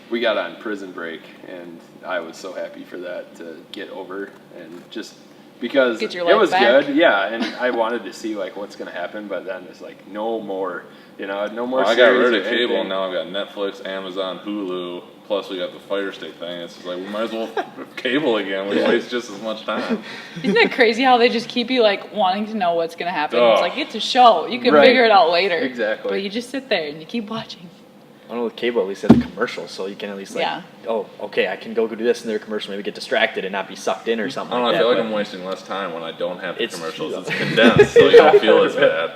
We got on Prison Break, and I was so happy for that to get over, and just because Get your it life was back. good, and I wanted to see like what's gonna happen, but then it's like no more, no more. I got series rid or of cable, anything. and now I've got Netflix, Amazon, Hulu. Plus, we got the Fire Stick thing. It's just like we might as well cable again. We waste just as much time. Isn't it crazy how they just keep you like wanting to know what's gonna happen? It's like, it's a show. You can figure it out later. Exactly. But you just sit there and you keep watching. I don't know, with cable at least has a commercial, so you can at least oh, okay, I can go do this in their commercial, maybe get distracted and not be sucked in or something. I don't know. like I feel that, like I'm wasting less time when I don't have the It's commercials. true, It's condensed, so you don't feel as bad.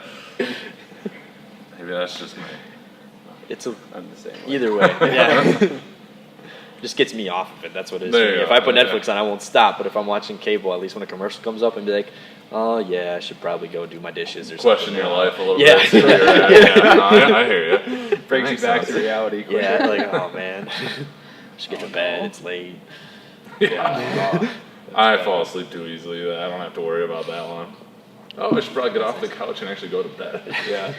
Maybe that's just me. I'm the same way. Either way, just gets me off of it. That's what it is. There For me. you If go, I put yeah. Netflix on, I won't stop. But if I'm watching cable, at least when a commercial comes up, and be like, oh yeah, I should probably go do my dishes or Question something. your life a little Yeah. bit. See where you're at. Yeah, no, I hear you. Brings you Makes back sense. to reality. Quicker. Yeah, like, oh man, should get to bed. It's late. Yeah. I fall asleep too easily. I don't have to worry about that one. Oh, I should probably get off the couch and actually go to bed. Yeah.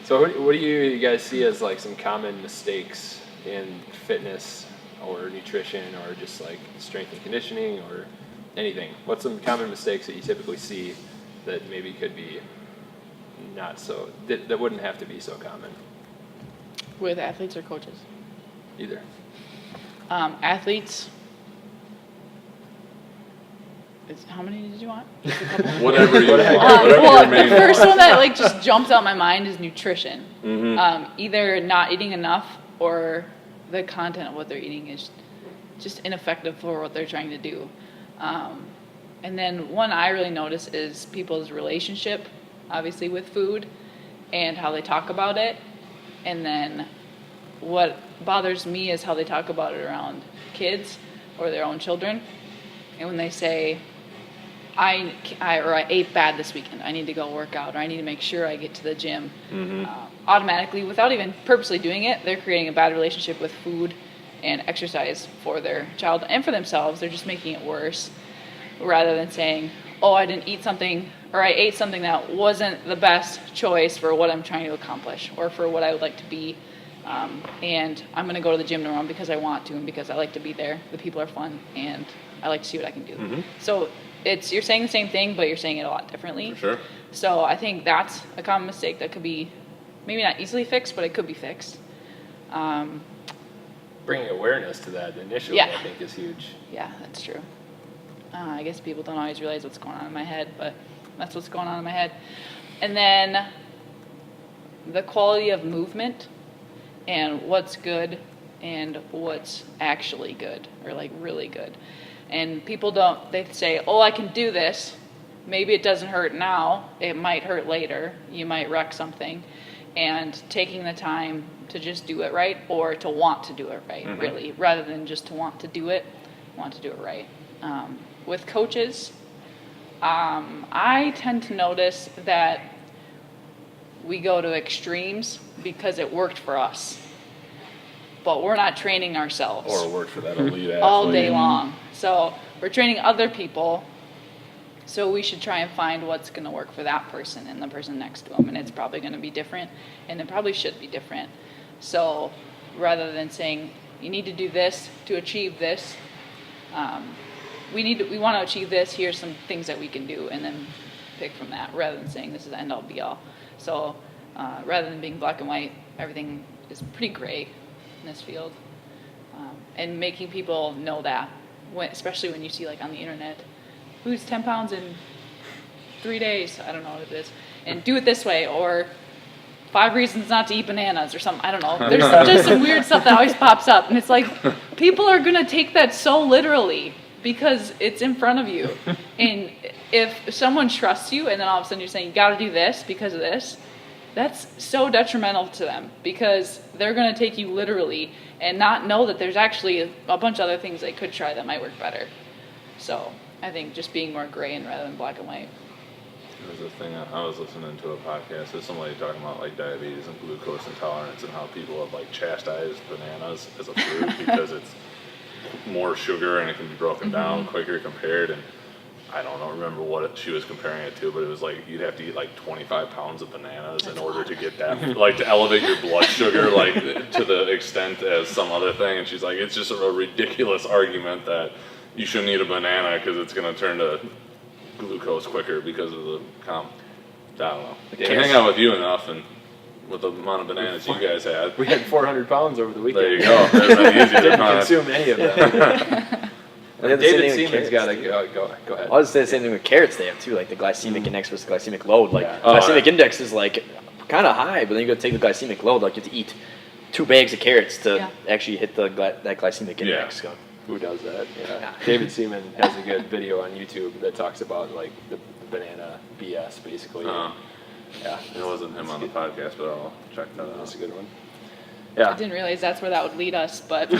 So what do you guys see as like some common mistakes in fitness or nutrition or just like strength and conditioning or anything? What's some common mistakes that you typically see that maybe could be not so, that wouldn't have to be so common? With athletes or coaches? Either. Athletes. How many did you want? Just a couple? Whatever you want. Well, Your main the first one that like just jumps out my mind is nutrition. Mm-hmm. Either not eating enough or the content of what they're eating is just ineffective for what they're trying to do. And then one I really notice is people's relationship, obviously with food, and how they talk about it. And then what bothers me is how they talk about it around kids or their own children. And when they say, I ate bad this weekend, I need to go work out, or I need to make sure I get to the gym. Automatically, without even purposely doing it, they're creating a bad relationship with food and exercise for their child and for themselves. They're just making it worse, rather than saying, oh, I didn't eat something, or I ate something that wasn't the best choice for what I'm trying to accomplish or for what I would like to be. And I'm going to go to the gym tomorrow because I want to and because I like to be there. The people are fun and I like to see what I can do. So you're saying the same thing, but you're saying it a lot differently. For sure. So I think that's a common mistake that could be maybe not easily fixed, but it could be fixed. Bringing awareness to that initially, I think, is huge. Yeah, that's true. I guess people don't always realize what's going on in my head, but that's what's going on in my head. And then the quality of movement and what's good and what's actually good, or like really good. And people they say, oh, I can do this. Maybe it doesn't hurt now. It might hurt later. You might wreck something. And taking the time to just do it right, or to want to do it right, really, rather than just to want to do it right. With coaches, I tend to notice that we go to extremes because it worked for us, but we're not training ourselves. Or work for that elite athlete. All day long. So we're training other people, so we should try and find what's going to work for that person and the person next to them, and it's probably going to be different, and it probably should be different. So rather than saying, you need to do this to achieve this, we want to achieve this, here's some things that we can do, and then pick from that, rather than saying this is the end-all be-all. So rather than being black and white, everything is pretty gray in this field. And making people know that, especially when you see like on the internet, lose 10 pounds in 3 days, I don't know what it is, and do it this way, or 5 reasons not to eat bananas or something, I don't know. There's just some weird stuff that always pops up, and it's like, people are going to take that so literally because it's in front of you. And if someone trusts you and then all of a sudden you're saying, you got to do this because of this, that's so detrimental to them, because they're going to take you literally and not know that there's actually a bunch of other things they could try that might work better. So I think just being more gray and rather than black and white. There's a thing I was listening to a podcast with somebody talking about like diabetes and glucose intolerance and how people have like chastised bananas as a fruit because it's more sugar and it can be broken down quicker compared. And I don't remember what she was comparing it to, but it was like you'd have to eat like 25 pounds of bananas in order to get that, like to elevate your blood sugar like to the extent as some other thing. And she's like, it's just a ridiculous argument that you shouldn't eat a banana because it's going to turn to glucose quicker because of the I don't know. I hang out with you enough, and with the amount of bananas you guys had. We had 400 pounds over the weekend. There you go. There's that easy to Didn't find. consume any of that. David Seaman's got to go ahead. I was saying the same thing with carrots they have too, like the glycemic index versus glycemic load. Like Yeah. glycemic index is like kind of high, but then you go take the glycemic load, like you have to eat 2 bags of carrots to actually hit that glycemic index. So. Who does that? Yeah. David Seaman has a good video on YouTube that talks about like the banana BS basically. Yeah, It wasn't him on the podcast, but I'll check that out. that's a good one. I Yeah. didn't realize that's where that would lead us, but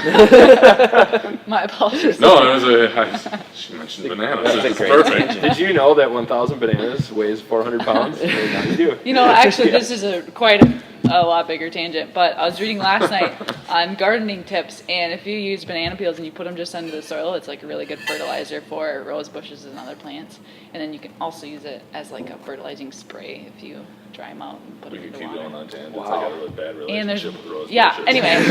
my apologies. No, it was she mentioned bananas. That's a It's great perfect. Did you know that 1,000 bananas weighs 400 pounds? Now you do. You know, actually, this is a lot bigger tangent, but I was reading last night on gardening tips, and if you use banana peels and you put them just under the soil, it's like a really good fertilizer for rose bushes and other plants. And then you can also use it as like a fertilizing spray if you dry them out and put We them can in keep the going water. on tangents. Wow. I got a really bad And there's, relationship with rose yeah. bushes. Anyway,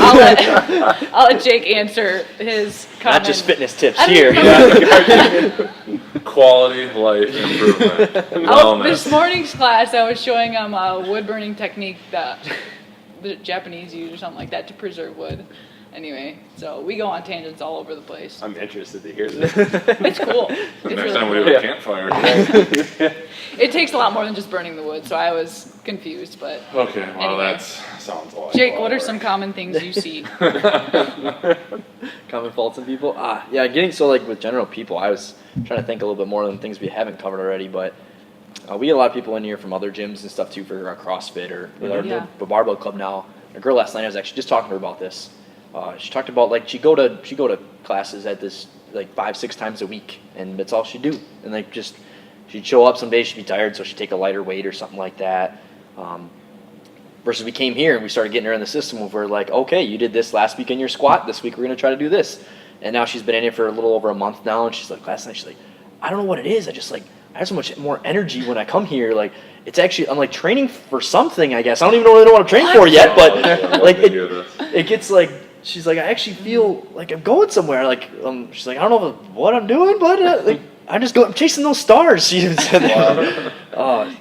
I'll let Jake answer his comment. Not just fitness tips I don't here. remember. Quality of life improvement. This Wellness. morning's class, I was showing them a wood burning technique that the Japanese use or something like that to preserve wood. Anyway, so we go on tangents all over the place. I'm interested to hear this. It's cool. It's Next really time we cool. have a campfire. It takes a lot more than just burning the wood, so I was confused. But Okay, well Anyway. that sounds like Jake, a what are lot some of common things you see? Common faults in people? Yeah, getting so like with general people, I was trying to think a little bit more than things we haven't covered already, but we get a lot of people in here from other gyms and stuff too for our CrossFit or with our Yeah. the barbell club now. A girl last night, I was actually just talking to her about this. She talked about like she go to classes at this like 5-6 times a week, and that's all she'd do. And like just she'd show up some days she'd be tired, so she'd take a lighter weight or something like that. Versus we came here and we started getting her in the system of we're like, okay, you did this last week in your squat. This week we're gonna try to do this. And now she's been in it for a little over a month now, and she's like, last night she's like, I don't know what it is. I have so much more energy when I come here. Like it's actually I'm like training for something. I guess I don't even really know what I'm training for yet, but like it gets like. She's like, I actually feel like I'm going somewhere. Like, she's like, I don't know what I'm doing, but like, I'm chasing those stars. She even said that.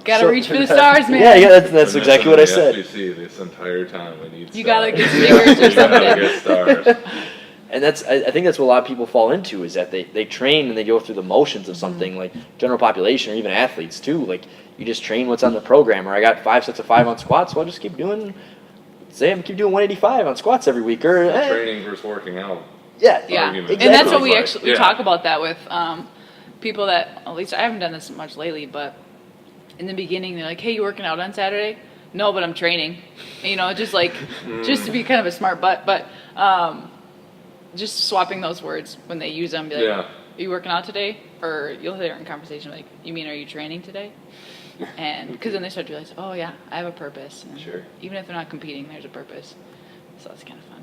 Gotta reach for the stars, man. Yeah, that's exactly what I said. SBC this entire time we need You stars. gotta get fingers or You gotta something. get stars. And I think that's what a lot of people fall into is that they train and they go through the motions of something like general population or even athletes too. Like you just train what's on the program. Or I got 5 sets of 5 on squats, so I'll just keep doing. Say I'm keep doing 185 on squats every week, or Training versus working out. yeah, Argument. And that's what we Like, actually yeah. talk about that with people that, at least I haven't done this much lately, but in the beginning they're like, hey, you working out on Saturday? No, but I'm training. You know, just like, just to be kind of a smart butt, but just swapping those words when they use them, be like, Yeah. are you working out today? Or you'll hear in conversation like, you mean, are you training today? And because then they start to realize, oh yeah, I have a purpose. And Sure. even if they're not competing, there's a purpose. So that's kind of fun.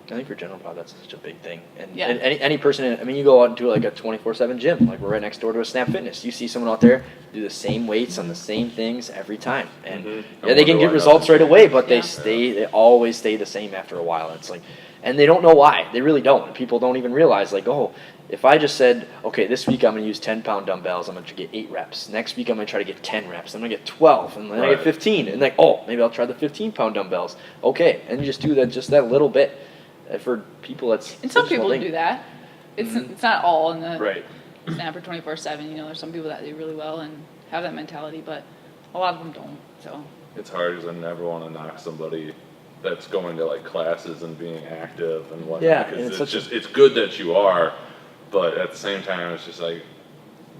I think for general pop, that's such a big thing. And, Yeah. and any person, I mean, you go out and do like a 24/7 gym. Like we're right next door to a Snap Fitness. You see someone out there do the same weights on the same things every time, and I yeah, they can wonder get why results nothing right away, but Yeah. they always stay the same after a while. And it's like, and they don't know why. They really don't. People don't even realize like, oh, if I just said, okay, this week I'm going to use 10-pound dumbbells, I'm going to get 8 reps. Next week I'm going to try to get 10 reps. I'm going to get 12, and then I Right. get 15, and like, oh, maybe I'll try the 15-pound dumbbells. Okay, and you just do that, just that little bit. For people, that's And some such a small people thing. do that. It's not all in the Right. Snapper 24/7. You know, there's some people that do really well and have that mentality, but a lot of them don't. So It's hard because I never want to knock somebody that's going to like classes and being active and whatnot. Yeah, because and it's it's such just it's good that you are, but at the same time, it's just like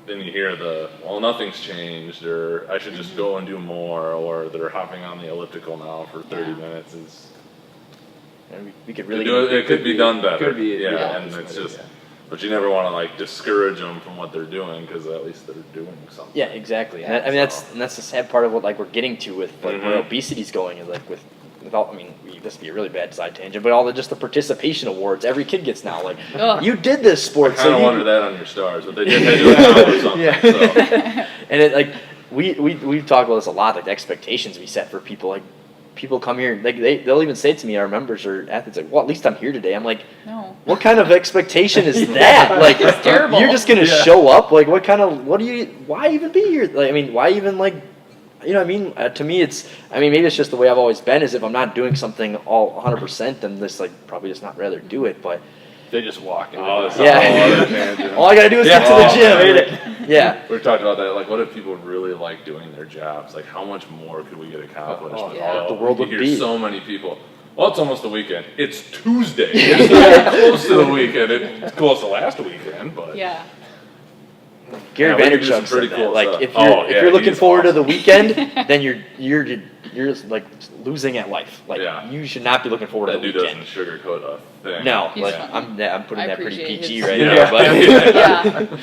then you hear well, nothing's changed, or I should just go and do more, or they're hopping on the elliptical now for 30 minutes. And we could really It could be done better. Could be, yeah, and it's just. But you never want to like discourage them from what they're doing because at least they're doing something. Yeah, exactly. Yeah. I mean, that's the sad part of what like we're getting to with like where Mhm. obesity's going is like without. I mean, this would be a really bad side tangent, but all the participation awards every kid gets now. Like Ugh. you did this I sport, kind of you- wonder that on your stars, but they did had to accomplish something. Yeah. So. And it like we've talked about this a lot, like the expectations we set for people. Like people come here, like they'll even say to me, our members or athletes, like, well, at least I'm here today. I'm like, no. what kind of expectation is that? Like, It's terrible. you're just gonna show up? Like, why even be here? Like, I mean, why even like, you know what I mean? To me, maybe it's just the way I've always been, is if I'm not doing something all 100%, then this like probably just not rather do it, but. They just walk in. Oh, that's Yeah. a whole other tangent. All I gotta do is get to the gym. Yeah. We've talked about that. Like, what if people really like doing their jobs? Like, how much more could we get accomplished? Oh, yeah. The world you would hear be. so many people. Well, it's almost the weekend. It's Tuesday. It's not even close to the weekend. It's close to last weekend, but Yeah. Gary Yeah, we could do some Vaynerchuk pretty said cool that. Like, stuff. if Oh, you're looking he's forward to the awesome. weekend, then you're like losing at life. Like, Yeah. you should not be looking forward that to the dude weekend. doesn't sugarcoat a thing. No, He's like fun. I'm putting I that pretty appreciate PG his- right Yeah. there, but Yeah.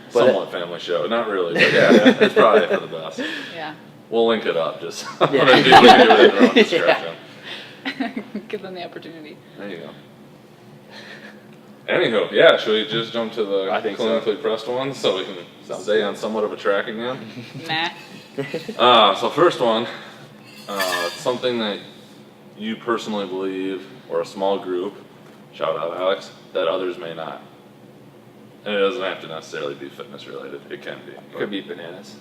Somewhat family show, not really, but yeah, it's probably for the best. Yeah. We'll link it up. Just Yeah. let people do it at their own discretion. Give them the opportunity. There you go. Anywho, yeah, should we just jump to the I think so. clinically pressed ones so we can stay on somewhat of a track again? Nah. So first one, something that you personally believe, or a small group, shout out Alex, that others may not. And it doesn't have to necessarily be fitness related. It can be. It could be bananas.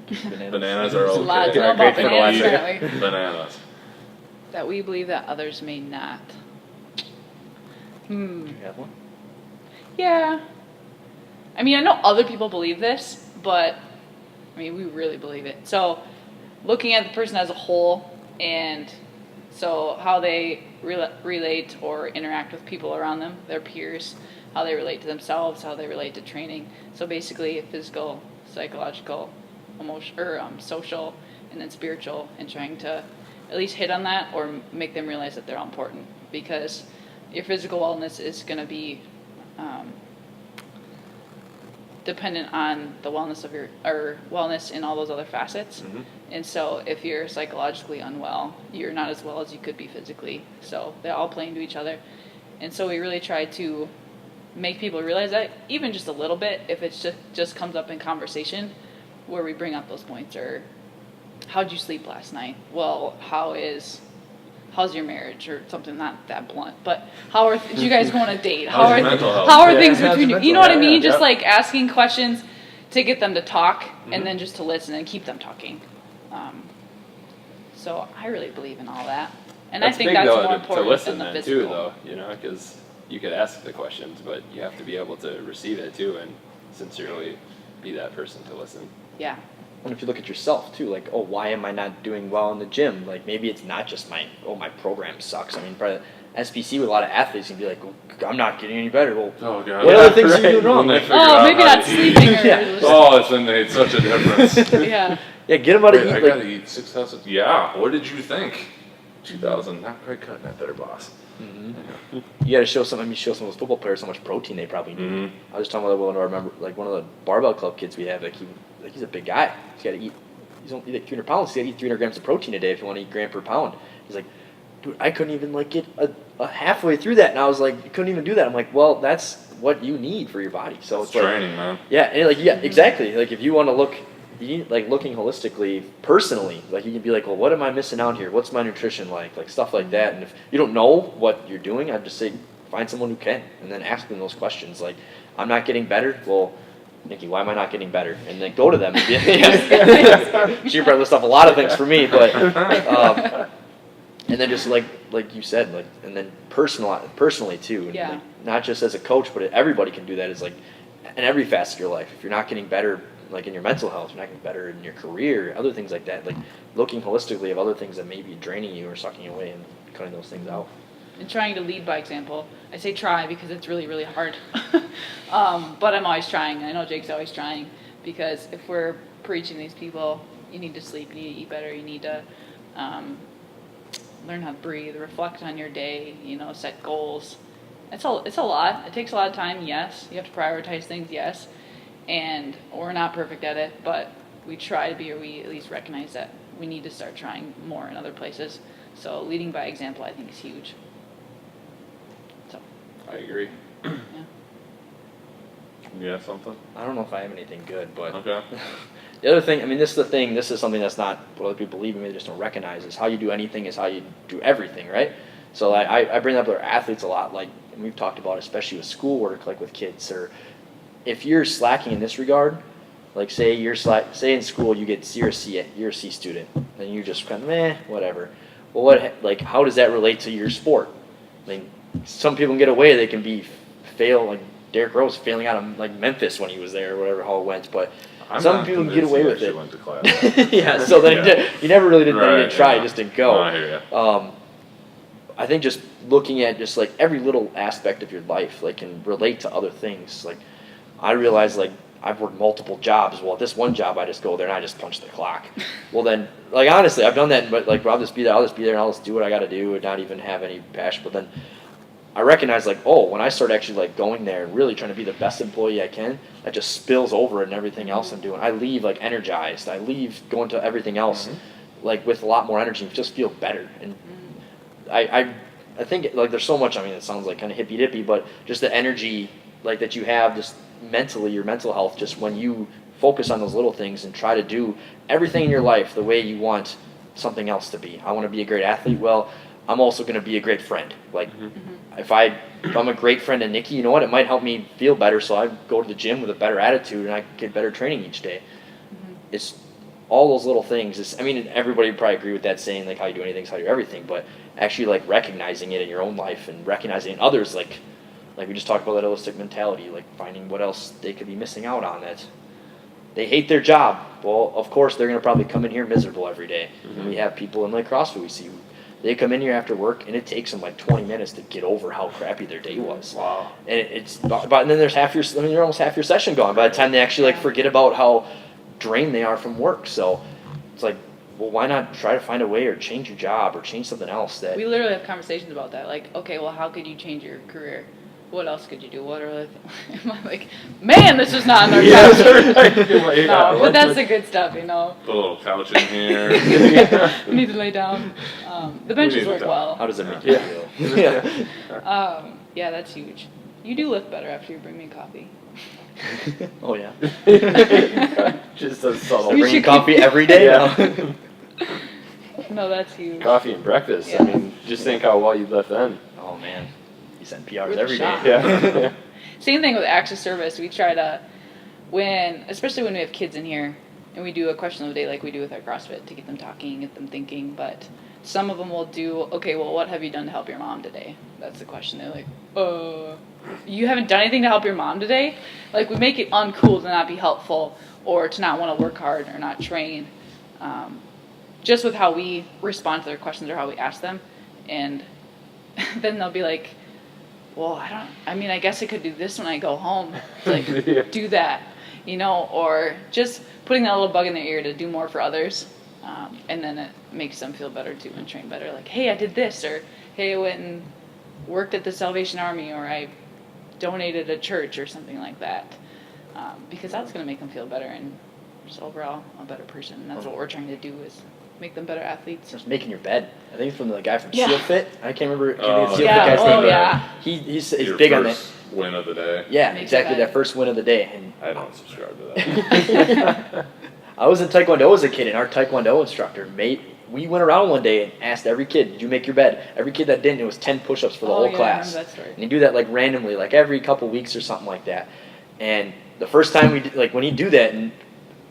Bananas are There's a lot to okay. know about Great bananas, fertilizer. apparently. Bananas. That we believe that others may not. You have one? Yeah. I mean, I know other people believe this, but I mean, we really believe it. So, looking at the person as a whole, and so how they relate or interact with people around them, their peers, how they relate to themselves, how they relate to training. So basically, physical, psychological, emotional, or social, and then spiritual, and trying to at least hit on that or make them realize that they're all important, because your physical wellness is going to be dependent on the wellness of your, or wellness in all those other facets. Mm-hmm. And so if you're psychologically unwell, you're not as well as you could be physically. So they all play into each other. And so we really try to make people realize that, even just a little bit, if it's just comes up in conversation where we bring up those points, or how'd you sleep last night? Well, how's your marriage, or something not that blunt, but did you guys go on a date? How's your mental health? How are Yeah, things how's between your you? You know what I mental mean? health? Just Yeah. like asking questions to get them to talk, and then just to listen and keep them talking. So I really believe in all that, and I think big, that's though, more to important listen than the then, physical. too, though, you know, because you could ask the questions, but you have to be able to receive it too, and sincerely be that person to listen. Yeah. And if you look at yourself too, like, oh, why am I not doing well in the gym? Like, maybe it's not just my program sucks. I mean, probably SPC with a lot of athletes can be like, I'm not getting any better. Well, Oh, God. what other things are you doing wrong? When they Like, figure out Maybe how not to eat. sleeping, or Yeah. Oh, it's made such a difference. yeah. yeah, get them out of Wait, eat. I Like, gotta eat 6,000. Yeah, what did you think? 2,000, not quite cutting it there, boss. you got to show some. I mean, show some of those football players how much protein they probably need. Mhm. I was just talking about one of the barbell club kids we have. He's a big guy. He's got to eat. He's only like 300 pounds. He's got to eat 300 grams of protein a day if you want to eat gram per pound. He's like, dude, I couldn't even like get a halfway through that, and I was like, you couldn't even do that. I'm like, well, that's what you need for your body. So It's it's like, training, man. yeah, and like, yeah, exactly. Like, if you want to look, you need, like, looking holistically, personally, like, you can be like, well, what am I missing out here? What's my nutrition like stuff like that. And if you don't know what you're doing, I'd just say find someone who can, and then ask them those questions. Like, I'm not getting better. Well, Nikki, why am I not getting better? And then go to them. And be, she probably list off a lot of things for me, but and then just like you said, like, and then personally too, and Yeah. like, not just as a coach, but everybody can do that. Is like in every facet of your life. If you're not getting better, like in your mental health, you're not getting better in your career, other things like that. Like looking holistically of other things that may be draining you or sucking you away, and cutting those things out. And trying to lead by example. I say try because it's really, really hard. But I'm always trying. I know Jake's always trying, because if we're preaching these people, you need to sleep, you need to eat better, you need to learn how to breathe, reflect on your day, set goals. It's a lot. It takes a lot of time, yes. You have to prioritize things, yes. And we're not perfect at it, but we try to be, or we at least recognize that we need to start trying more in other places. So leading by example, I think, is huge. So, I agree. yeah. You got something? I don't know if I have anything good, but Okay. the other thing, I mean, this is something that's not what other people believe in me, they just don't recognize, is how you do anything is how you do everything, right? So I bring that up with our athletes a lot, like, and we've talked about, especially with schoolwork, like with kids, or if you're slacking in this regard, like say in school you get you're a C student, and you just kind of whatever. Well, how does that relate to your sport? I mean, some people can get away, they can fail, like Derrick Rose failing out of like Memphis when he was there, or whatever, how it went, but I'm some not people can get convinced away he with actually it. went to class. Yeah, so then you never really did Right, try, yeah. you just didn't go. Oh, I hear ya. I think just looking at just like every little aspect of your life, like, can relate to other things. Like, I realize, like, I've worked multiple jobs. Well, at this one job, I just go there and I just punch the clock. Well, then, like, honestly, I've done that, but like, I'll just be there and I'll just do what I got to do and not even have any passion. But then I recognize like, oh, when I start actually like going there and really trying to be the best employee I can, that just spills over in everything else I'm doing. I leave like energized. I leave going to everything else like with a lot more energy, just feel better. And I think like there's so much. I mean, it sounds like kind of hippy dippy, but just the energy like that you have, just mentally, your mental health, just when you focus on those little things and try to do everything in your life the way you want something else to be. I want to be a great athlete. Well, I'm also going to be a great friend. Like if I'm a great friend to Nikki, you know what? It might help me feel better, so I go to the gym with a better attitude and I get better training each day. It's all those little things. I mean, everybody would probably agree with that saying, like, how you do anything is how you do everything, but actually, like, recognizing it in your own life and recognizing in others, like we just talked about that holistic mentality, like finding what else they could be missing out on. That they hate their job. Well, of course, they're going to probably come in here miserable every day. And we have people in like CrossFit we see, they come in here after work and it takes them like 20 minutes to get over how crappy their day was. Wow. And and then there's you're almost half your session gone by the time they actually like forget about how drained they are from work. So it's like, well, why not try to find a way or change your job or change something else that We literally have conversations about that. Like, okay, well, how could you change your career? What else could you do? What are I'm like, man, this is not in our couch. No, but that's the good stuff, you know. Put a little couch in here. You need to lay down. The benches work well. how does it make you feel? Yeah, that's huge. You do look better after you bring me coffee. Oh yeah. Just a subtle. You Bring you should coffee every day now. No, that's huge. Coffee and breakfast. Yeah. I mean, just think how well you lift then. Oh man, you send PRs With every a shot. day. Yeah. Same thing with acts of service. We try to, especially when we have kids in here, and we do a question of the day like we do with our CrossFit to get them talking, get them thinking. But some of them will do, okay, well, what have you done to help your mom today? That's the question. They're like, you haven't done anything to help your mom today? Like, we make it uncool to not be helpful or to not want to work hard or not train. Just with how we respond to their questions or how we ask them. And then they'll be like, well, I guess I could do this when I go home. Like, do that, you know, or just putting that little bug in their ear to do more for others. And then it makes them feel better too and train better. Like, hey, I did this, or hey, I went and worked at the Salvation Army, or I donated a church or something like that. Because that's going to make them feel better and just overall a better person. And that's what we're trying to do, is make them better athletes. Just making your bed. I think it's from the guy from Yeah. Seal Fit. I can't remember Oh, the Seal yeah. Fit guy's Oh, name. yeah. He's Your big on that. first win of the day. Yeah, Make exactly. your bed. That first win of the day. And I don't subscribe to that. I was in Taekwondo as a kid, and our Taekwondo instructor we went around one day and asked every kid, "Did you make your bed?" Every kid that didn't, it was 10 push-ups for the whole Yeah, class. I remember that story. And you do that like randomly, like every couple weeks or something like that. And the first time we did, like when you do that, and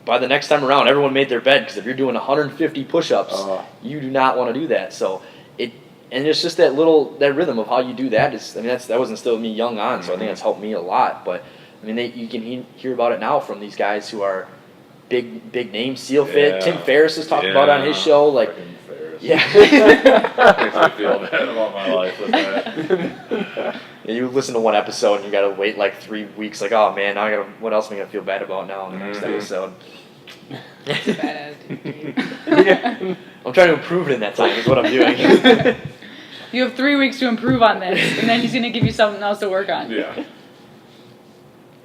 by the next time around, everyone made their bed, because if you're doing 150 push-ups, you do not want to do that. So it's just that rhythm of how you do that that was instilled in me young on. So I think that's helped me a lot. But I mean, you can hear about it now from these guys who are big names. Seal Fit. Yeah. Tim Ferriss has talked about it on his show. Like, Fucking Ferris. yeah. Makes me feel bad about my life with that. And you listen to one episode and you gotta wait like 3 weeks. Like, oh man, now what else am I gonna feel bad about now in the next episode? It's a bad attitude. I'm trying to improve it in that time. Is what I'm doing. You have 3 weeks to improve on this, and then he's going to give you something else to work on. Yeah.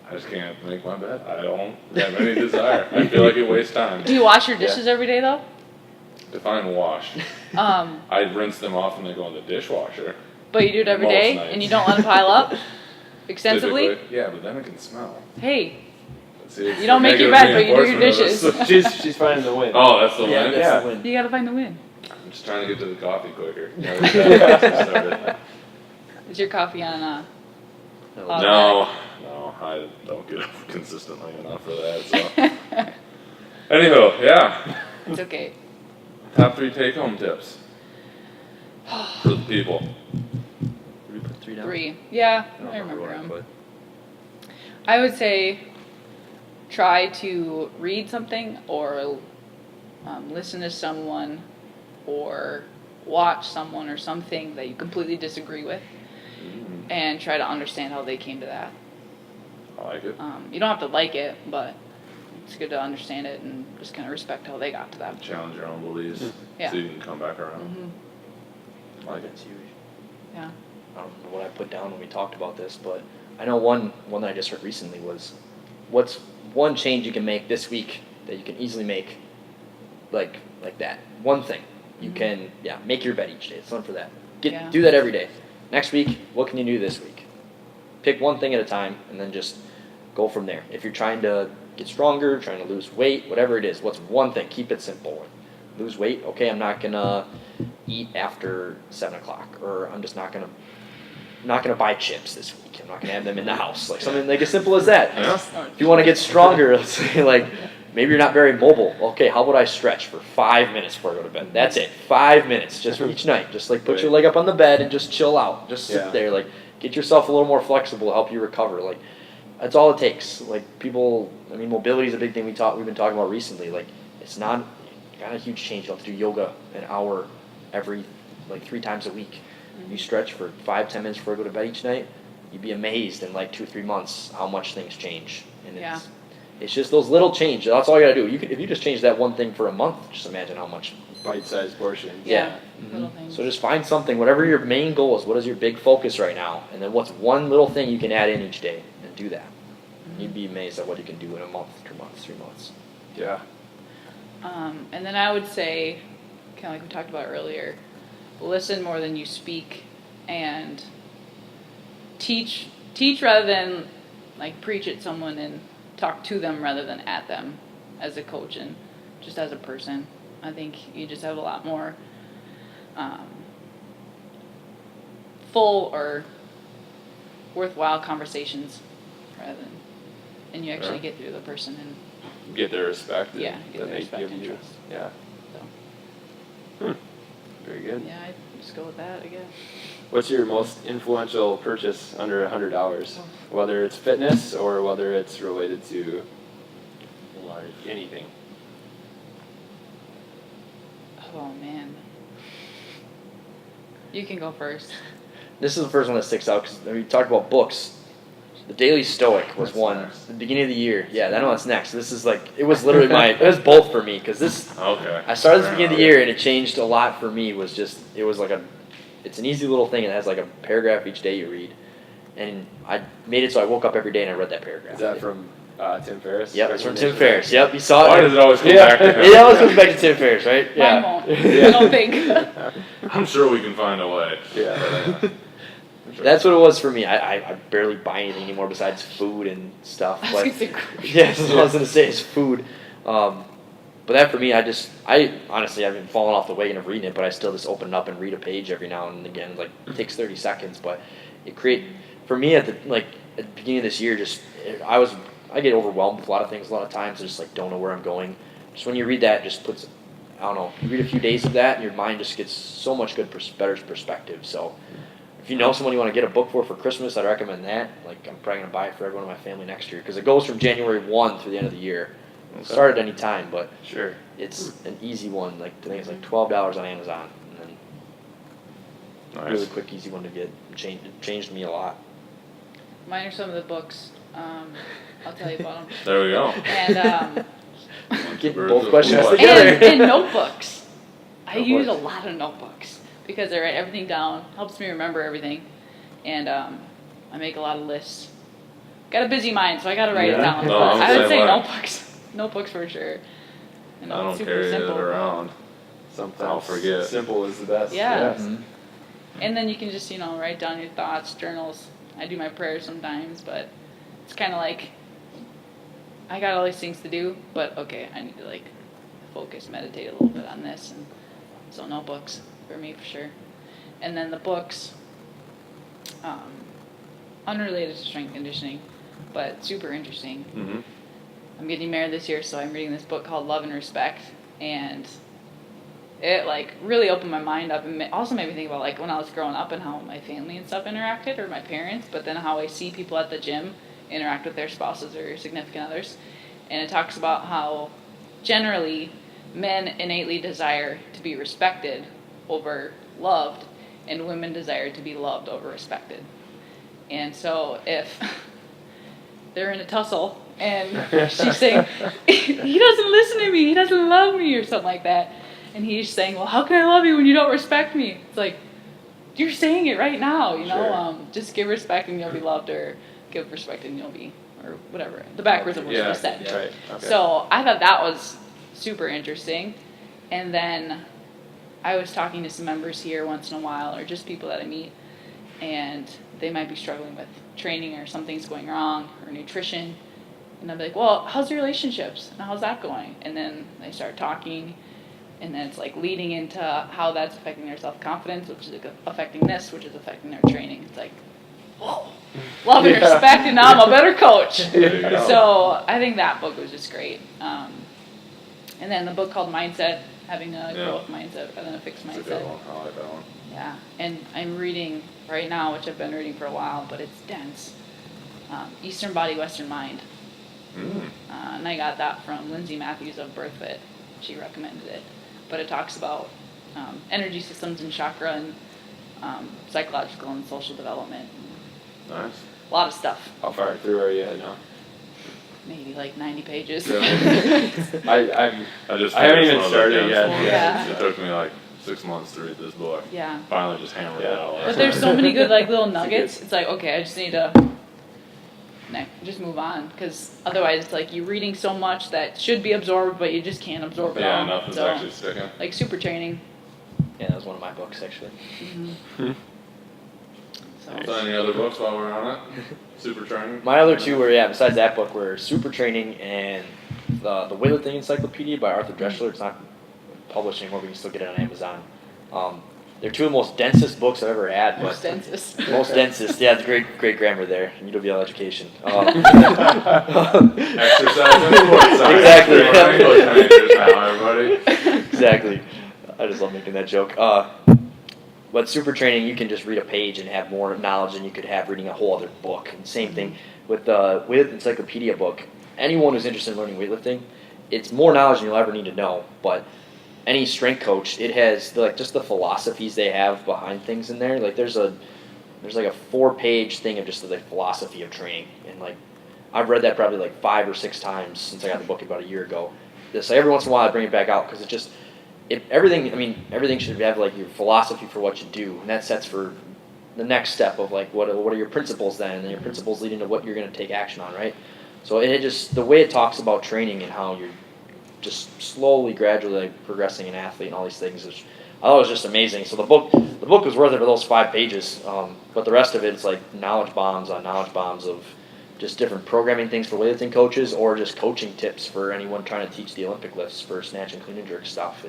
I just can't make my bed. I don't have any desire. I feel like it wastes time. Do you wash your dishes every day, though? Define wash. I rinse them off and they go in the dishwasher. But you do it every Most day, nights. and you don't let them pile up extensively? Typically. Yeah, but then it can smell. Hey, See, it's you don't the make your negative bed, but you do your reinforcement of dishes. this. She's finding the win. Oh, that's the Yeah, one? that's Yeah. the win. You got to find the win. I'm just trying to get to the coffee quicker. No, Is your coffee on hot no, I don't get up consistently enough for that. So, anywho, yeah. It's okay. Top 3 take-home tips for the people. Did we put 3 down? 3. Yeah, I don't I remember what I them. put. I would say try to read something or listen to someone or watch someone or something that you completely disagree with and try to understand how they came to that. I like it. You don't have to like it, but it's good to understand it and just kind of respect how they got to that. Challenge your own beliefs Yeah. so you can come back around. I like it. That's huge. Yeah. I don't know what I put down when we talked about this, but I know one that I just heard recently was, what's one change you can make this week that you can easily make, like that one thing you can make your bed each day. It's fun for that. Do that every day. Next week, what can you do this week? Pick one thing at a time and then just go from there. If you're trying to get stronger, trying to lose weight, whatever it is, what's one thing? Keep it simple. Lose weight, okay, I'm not gonna eat after 7 o'clock, or I'm just not gonna buy chips this week. I'm not gonna have them in the house. Like something like as simple as that. Yeah. If you want to get stronger, let's say like maybe you're not very mobile. Okay, how about I stretch for 5 minutes before I go to bed? That's it. 5 minutes just each night. Just like put your leg up on the bed and just chill out. Just sit there. Like get yourself a little more flexible to help you recover. Like that's all it takes. Like people, I mean, mobility is a big thing we've been talking about recently. Like it's not a huge change. You have to do yoga an hour every 3 times a week. You stretch for 5-10 minutes before I go to bed each night. You'd be amazed in 2 or 3 months how much things change. And it's just those little changes. That's all you gotta do. If you just change that one thing for a month, just imagine how much Bite-sized portion. Yeah. Little things. So just find something, whatever your main goal is. What is your big focus right now? And then what's one little thing you can add in each day and do that. You'd be amazed at what you can do in a month, 2 months, 3 months. Yeah. And then I would say, kind of like we talked about earlier, listen more than you speak, and teach rather than preach at someone, and talk to them rather than at them as a coach and just as a person. I think you just have a lot more full or worthwhile conversations and you actually get through the person and Get their respect. get their that they respect give and you. trust. Yeah. So Very good. yeah, I'd just go with that, I guess. What's your most influential purchase under $100? Whether it's fitness or whether it's related to anything. Oh man, you can go first. This is the first one that sticks out because we talked about books. The Daily Stoic was That's one next. at the beginning of the year. Yeah, I know that's next. This is it was literally it was both for me because this. Okay. I started at the beginning of the year and it changed a lot for me. It was it's an easy little thing. It has a paragraph each day you read, and I made it so I woke up every day and I read that paragraph. Is that from Tim Ferriss? Yep, it's from Tim Ferriss. Yep, you saw it. Why does it always come back to him? It always goes back to Tim Ferriss, right? Mine won't. I don't think. I'm sure we can find a way. Yeah. That's what it was for me. I barely buy anything anymore besides food and stuff. I was But gonna say groceries. yeah, that's what I was gonna say is food. But that for me, I honestly I've been falling off the wagon of reading it, but I still just open it up and read a page every now and again. It takes 30 seconds, but for me at the beginning of this year, I get overwhelmed with a lot of things a lot of times. I just don't know where I'm going. Just when you read that, it just puts, I don't know, you read a few days of that and your mind just gets so much better perspective. So if you know someone you want to get a book for Christmas, I'd recommend that. I'm probably going to buy it for everyone in my family next year because it goes from January 1 through the end of the year. It start at any time, but Sure. it's an easy one. I think it's $12 on Amazon. And then Nice. really quick, easy one to get. It changed me a lot. Mine are some of the books. I'll tell you about them. There we go. And Getting both questions What? together. and notebooks. I Notebooks. use a lot of notebooks because I write everything down. Helps me remember everything, and I make a lot of lists. Got a busy mind, so I got to write it down. No, But I'm the I would same say way. notebooks for sure. And I it's don't super carry simple. it around. Sometimes I'll forget. simple is the best. Yeah. Yes. Mhm. And then you can just write down your thoughts, journals. I do my prayers sometimes, but it's kind of I got all these things to do, but okay, I need to focus, meditate a little bit on this, and so notebooks for me for sure. And then the books, unrelated to strength conditioning, but super interesting. Mm-hmm. I'm getting married this year, so I'm reading this book called Love and Respect, and it really opened my mind up, and also made me think about when I was growing up and how my family and stuff interacted, or my parents, but then how I see people at the gym interact with their spouses or significant others. And it talks about how generally men innately desire to be respected over loved, and women desire to be loved over respected. And so if they're in a tussle and she's saying, he doesn't listen to me, he doesn't love me, or something like that, and he's saying, well, how can I love you when you don't respect me? It's you're saying it right now, you know. Sure. Just give respect and you'll be loved, or give respect and you'll be, or whatever. The backwards of what you just said. Right. Okay. So I thought that was super interesting. And then I was talking to some members here once in a while, or just people that I meet, and they might be struggling with training or something's going wrong, or nutrition. And I'll be like, well, how's your relationships? And how's that going? And then they start talking, and then it's like leading into how that's affecting their self-confidence, which is affecting this, which is affecting their training. It's like, whoa, love and respect, and now I'm a better coach. So I think that book was just great. And then the book called Mindset, having a growth mindset rather than a fixed mindset. That's a good one. I like that one. Yeah, and I'm reading right now, which I've been reading for a while, but it's dense. Eastern Body, Western Mind. And I got that from Lindsay Matthews of BirthFit. She recommended it. But it talks about energy systems and chakra and psychological and social development. Nice. A lot of stuff. How far through are you now? Maybe like 90 pages. Yeah. I just haven't finished even one of started those yet. ones. Yeah. It took me like 6 months to read this book. Yeah. Finally just hammered it out. But there's so many good like little nuggets. It's like, okay, I just need to just move on, because otherwise it's like you're reading so much that should be absorbed, but you just can't absorb it all. Yeah, nothing's So, actually sticking. like super training. Yeah, that was one of my books actually. So Any other books while we're on it? Super training? My other two were, besides that book, were Super Training and the Weightlifting Encyclopedia by Arthur Dreschler. It's not published anymore, but you can still get it on Amazon. They're two of the most densest books I've ever had. But most densest. most densest, yeah, it's great grammar there. UWL education. Exercise and sports science. Exactly. We're English majors now, everybody. Exactly. I just love making that joke. But Super Training, you can just read a page and have more knowledge than you could have reading a whole other book. And same thing with the Weightlifting Encyclopedia book. Anyone who's interested in learning weightlifting, it's more knowledge than you'll ever need to know. But any strength coach, it has just the philosophies they have behind things in there. Like there's like a 4-page thing of just the philosophy of training, and like I've read that probably like 5 or 6 times since I got the book about a year ago. So every once in a while I bring it back out, because it just everything should have like your philosophy for what you do, and that sets for the next step of like what are your principles then, and then your principles lead into what you're going to take action on, right? So it just the way it talks about training and how you're just slowly, gradually progressing an athlete and all these things, I thought it was just amazing. So the book was worth it for those 5 pages, but the rest of it is like knowledge bombs on knowledge bombs of just different programming things for weightlifting coaches, or just coaching tips for anyone trying to teach the Olympic lifts for snatch and clean and jerk stuff.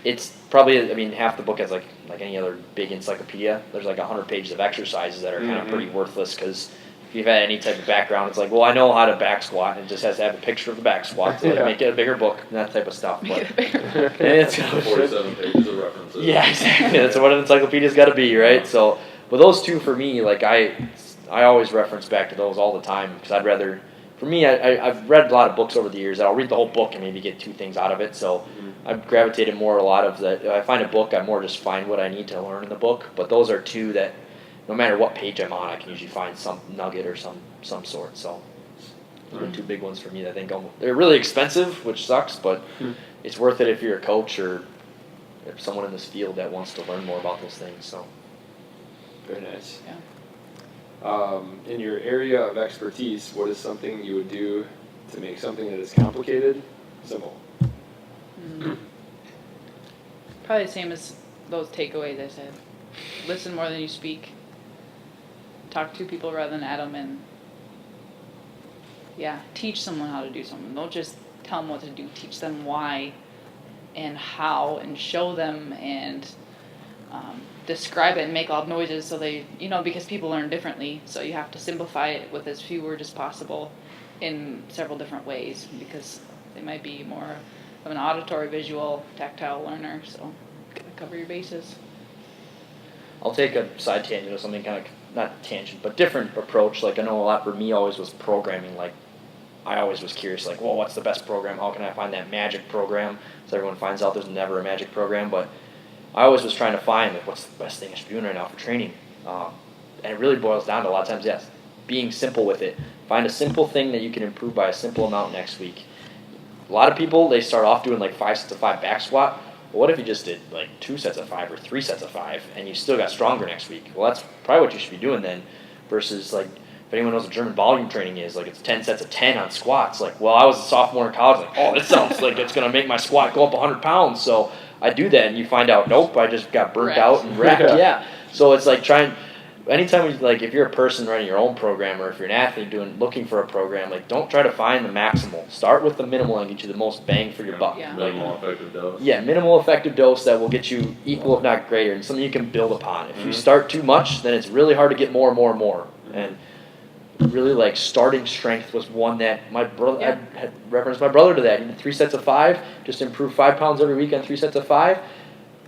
It's probably, half the book has like any other big encyclopedia. There's like 100 pages of exercises that are kind of pretty worthless, because if you've had any type of background, it's like, well, I know how to back squat, and it just has to have a picture of the back squat to make it a bigger book and that type of stuff. But it's 47 pages of references. Yeah, exactly. That's what an encyclopedia's got to be, right? So, but those two for me, like I always reference back to those all the time, because I'd rather. For me, I've read a lot of books over the years that I'll read the whole book and maybe get 2 things out of it. So I've gravitated more a lot of that. If I find a book, I more just find what I need to learn in the book. But those are 2 that, no matter what page I'm on, I can usually find some nugget or some sort. So those are 2 big ones for me. I think they're really expensive, which sucks, but it's worth it if you're a coach or if someone in this field that wants to learn more about those things. So Very nice. Yeah. In your area of expertise, what is something you would do to make something that is complicated simple? Probably the same as those takeaways I said. Listen more than you speak. Talk to people rather than at them, and teach someone how to do something. Don't just tell them what to do. Teach them why and how, and show them, and describe it and make loud noises so they, because people learn differently. So you have to simplify it with as few words as possible in several different ways, because they might be more of an auditory, visual, tactile learner. So gotta cover your bases. I'll take a side tangent or something, kind of not tangent, but different approach. Like I know a lot for me always was programming. Like I always was curious, like, well, what's the best program? How can I find that magic program? So everyone finds out there's never a magic program, but I always was trying to find like what's the best thing I should be doing right now for training. And it really boils down to a lot of times, yes, being simple with it. Find a simple thing that you can improve by a simple amount next week. A lot of people, they start off doing like 5 sets of 5 back squat. Well, what if you just did like 2 sets of 5 or 3 sets of 5 and you still got stronger next week? Well, that's probably what you should be doing then, versus like, if anyone knows what German volume training is, like it's 10 sets of 10 on squats. Like, well, I was a sophomore in college, like, oh, this sounds like it's going to make my squat go up 100 pounds. So I do that, and you find out, nope, I just got burnt out and wrecked. Yeah. So it's like anytime if you're a person running your own program, or if you're an athlete looking for a program, like, don't try to find the maximal. Start with the minimal and get you the most bang for your buck. Yeah. Minimal effective dose. Yeah, minimal effective dose that will get you equal if not greater, and something you can build upon. If you start too much, then it's really hard to get more and more and more. And really, like, starting strength was one that my brother, I had referenced my brother to that. He did 3 sets of 5, just improved 5 pounds every week on 3 sets of 5.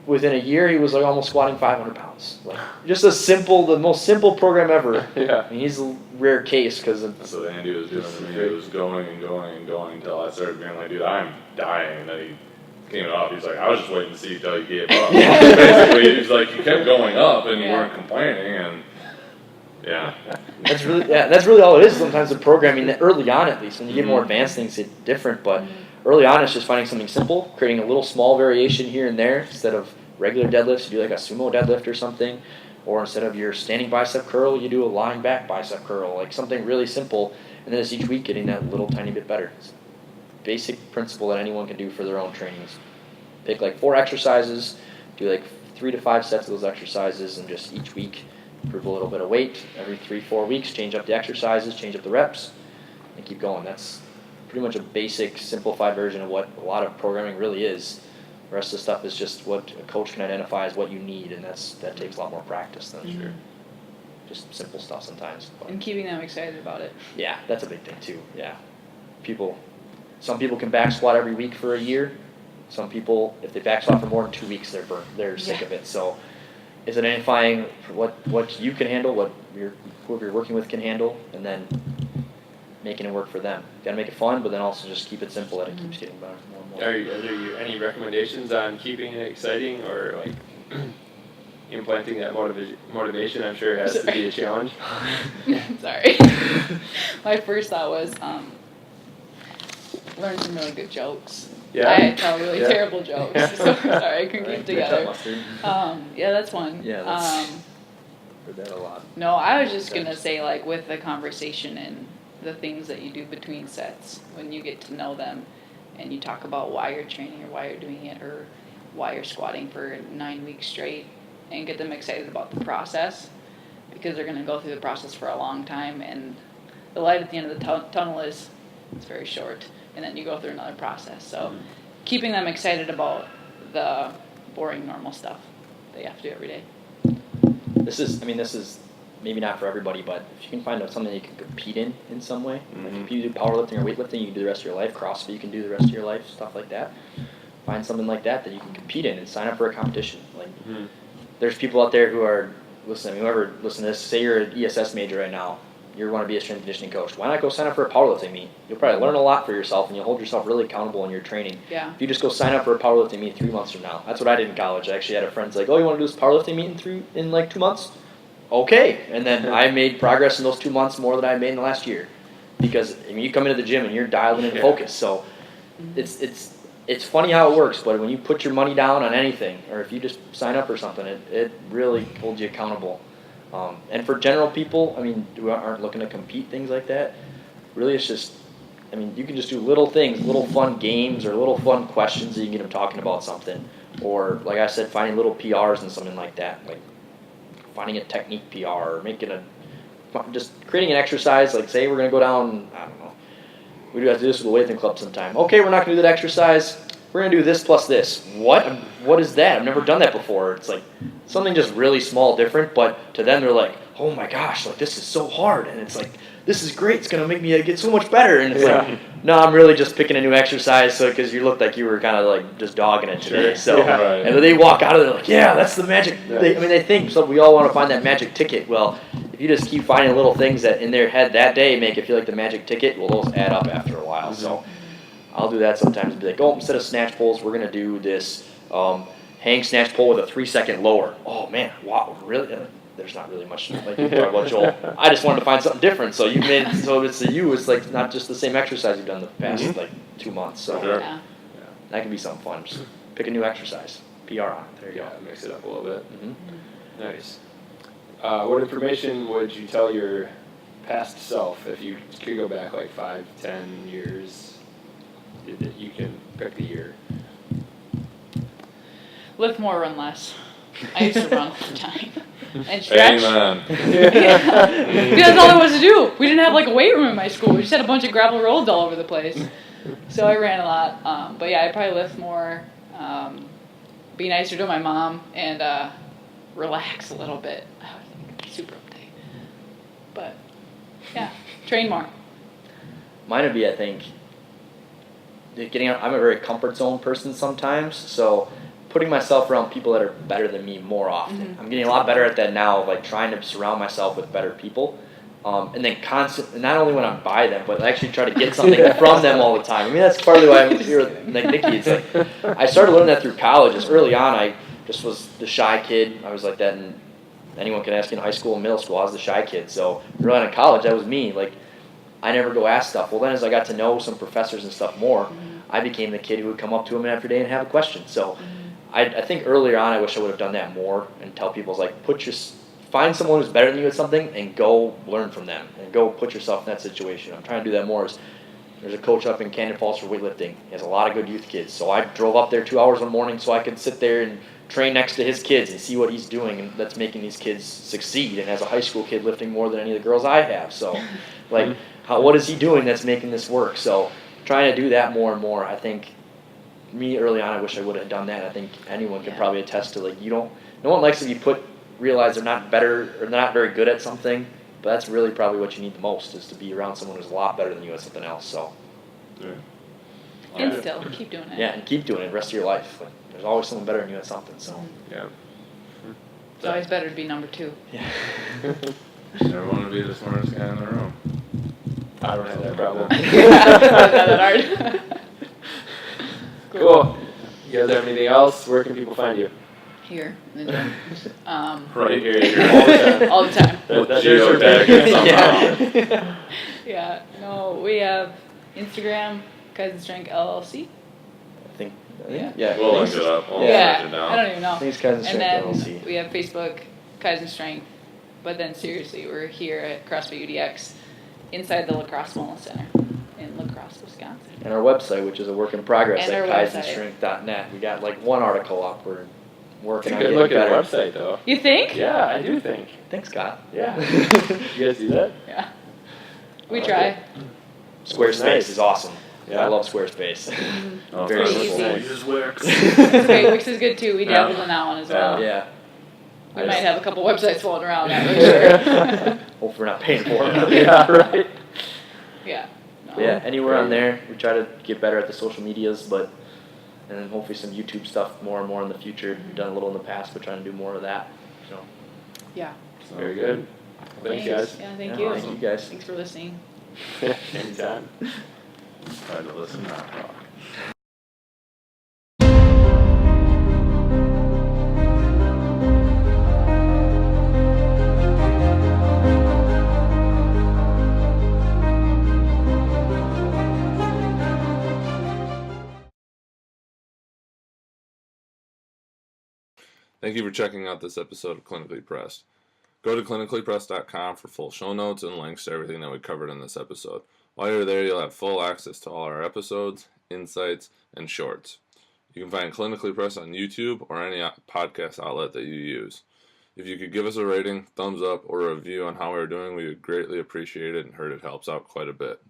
Within a year, he was like almost squatting 500 pounds. Like, just the most simple program ever. Yeah. I mean, he's a rare case because That's what Andy was doing to me. He was going and going and going until I started being like, dude, I'm dying. And then he came up. He's like, I was just waiting to see until you gave up. Basically, he's like, you kept going up and you weren't complaining. And that's really all it is. Sometimes the programming, early on at least, when you get more advanced things, it's different. But early on, it's just finding something simple, creating a little small variation here and there. Instead of regular deadlifts, you do like a sumo deadlift or something. Or instead of your standing bicep curl, you do a lying back bicep curl. Like something really simple. And then it's each week getting that little tiny bit better. It's a basic principle that anyone can do for their own trainings. Pick like 4 exercises, do like 3 to 5 sets of those exercises, and just each week improve a little bit of weight. Every 3-4 weeks, change up the exercises, change up the reps, and keep going. That's pretty much a basic, simplified version of what a lot of programming really is. The rest of the stuff is just what a coach can identify as what you need, and that takes a lot more practice than just simple stuff sometimes. But And keeping them excited about it. yeah, that's a big thing too. Yeah, some people can back squat every week for a year. Some people, if they back squat for more than 2 weeks, they're burnt. They're sick of it. So, is identifying what you can handle, what whoever you're working with can handle, and then making it work for them. You gotta make it fun, but then also just keep it simple that it keeps getting better more and more. Are there any recommendations on keeping it exciting, or like implanting that motivation? I'm sure it has to be a challenge. Sorry. My first thought was learn some really good jokes. Yeah. I tell really terrible jokes. So sorry, I couldn't keep it together. Yeah, that's one. Yeah, that's heard that a lot. No, I was just gonna say, like, with the conversation and the things that you do between sets, when you get to know them and you talk about why you're training or why you're doing it or why you're squatting for 9 weeks straight, and get them excited about the process, because they're gonna go through the process for a long time, and the light at the end of the tunnel is it's very short, and then you go through another process. So keeping them excited about the boring normal stuff that you have to do every day. This is maybe not for everybody, but if you can find out something you can compete in some way, like if you do powerlifting or weightlifting, you can do the rest of your life. CrossFit, you can do the rest of your life, stuff like that. Find something like that you can compete in and sign up for a competition. Like, there's people out there who are listening. Whoever listen to this, say you're an ESS major right now, you want to be a strength conditioning coach. Why not go sign up for a powerlifting meet? You'll probably learn a lot for yourself, and you'll hold yourself really accountable in your training. Yeah. If you just go sign up for a powerlifting meet 3 months from now, that's what I did in college. I actually had a friend like, "Oh, you want to do this powerlifting meet in like 2 months?" Okay, and then I made progress in those 2 months more than I made in the last year, because you come into the gym and you're dialed in and focused. So it's funny how it works, but when you put your money down on anything, or if you just sign up for something, it really holds you accountable. And for general people, who aren't looking to compete, things like that, really it's just, you can just do little things, little fun games or little fun questions that you can get them talking about something. Or, like I said, finding little PRs and something like that, like finding a technique PR or just creating an exercise, like say we're going to go down, I don't know, we do have to do this with the weightlifting club sometime. Okay, we're not going to do that exercise. We're going to do this plus this. What is that? I've never done that before. It's like something just really small, different, but to them they're like, oh my gosh, like this is so hard. And it's like, this is great. It's going to make me get so much better. And it's like, no, I'm really just picking a new exercise because you looked like you were kind of like just dogging it today. So, and then they walk out of there like, yeah, that's the magic. They think, so we all want to find that magic ticket. Well, if you just keep finding little things that in their head that day make it feel like the magic ticket, well, those add up after a while. So I'll do that sometimes and be like, oh, instead of snatch pulls, we're going to do this hang snatch pull with a 3-second lower. Oh, man, wow, really? There's not really much like you talk about, Joel. I just wanted to find something different. So you made it's like not just the same exercise you've done the past like 2 months. So that can be something fun. Just pick a new exercise. PR on it. There you Yeah, mix it up a little bit. go. Nice. What information would you tell your past self if you could go back like 5, 10 years? You can pick the year. Lift more, run less. I used to run all the time. And stretch. Amen. Because that's all there was to do. We didn't have like a weight room in my school. We just had a bunch of gravel roads all over the place. So I ran a lot. But yeah, I'd probably lift more, be nicer to my mom, and relax a little bit. I was like super uptight. But yeah, train more. Mine would be, I think, I'm a very comfort zone person sometimes, so putting myself around people that are better than me more often. Mm-hmm. I'm getting a lot better at that now, like trying to surround myself with better people. And then not only when I'm by them, but actually try to get something from them all the time. I mean, that's partly why I'm here with Nikki. It's like, I started learning that through college. Just early on, I just was the shy kid. I was like that, and anyone can ask in high school and middle school, I was the shy kid. So early on in college, that was me. Like, I never go ask stuff. Well, then as I got to know some professors and stuff more, I became the kid who would come up to them every day and have a question. So I think earlier on, I wish I would have done that more and tell people, like, find someone who's better than you at something and go learn from them and go put yourself in that situation. I'm trying to do that more. There's a coach up in Canyon Falls for weightlifting. He has a lot of good youth kids. So I drove up there 2 hours one morning so I could sit there and train next to his kids and see what he's doing, and that's making these kids succeed. And as a high school kid, lifting more than any of the girls I have. So, like, what is he doing that's making this work? So trying to do that more and more. I think me early on, I wish I would have done that. I think anyone could probably attest to, like, no one likes to be realize they're not better or they're not very good at something, but that's really probably what you need the most, is to be around someone who's a lot better than you at something else. So And still, keep doing it. yeah, and keep doing it the rest of your life. Like, there's always someone better than you at something. So Yeah. It's always better to be number 2. yeah. Never want to be the smartest guy in the room. I don't have that problem. Not that hard. Cool. You guys have anything else? Where can people find you? Here in the gym. Right here. All the time. That's Geotag somehow. Yeah. No, we have Instagram, Kaizen Strength LLC. I think Yeah. We'll look it up. We'll Yeah. search it down. I don't even know. I think it's Kaizen And Strength then LLC. we have Facebook, Kaizen Strength. But then seriously, we're here at CrossFit UDX inside the Lacrosse Wellness Center in La Crosse, Wisconsin. And our website, which is a work in progress And at our website. kaizenstrength.net. We got like one article up. We're working on Good getting look at better. the website, though. You think? Yeah, I do think. Thanks, Scott. Yeah. You guys do that? Yeah. We I like try. Squarespace Nice. is awesome. Yeah. I love Squarespace. Oh, Very that's easy. cool. Use Wix. It's great. Wix is good too. We Yeah. dabbled in that one as well. Yeah. We might have a couple websites floating around. Not really sure. Hopefully we're not paying for them. Yeah, right. Yeah. No. But yeah, anywhere on there. We try to get better at the social medias, and then hopefully some YouTube stuff more and more in the future. We've done a little in the past, but trying to do more of that. So Yeah. Very good. Thanks, guys. Yeah, thank yeah, you. thank you guys. Thanks for listening. Anytime. Try to listen, not talk. Thank you for checking out this episode of Clinically Pressed. Go to clinicallypressed.com for full show notes and links to everything that we covered in this episode. While you're there, you'll have full access to all our episodes, insights, and shorts. You can find Clinically Pressed on YouTube or any podcast outlet that you use. If you could give us a rating, thumbs up, or a review on how we're doing, we would greatly appreciate it and heard it helps out quite a bit.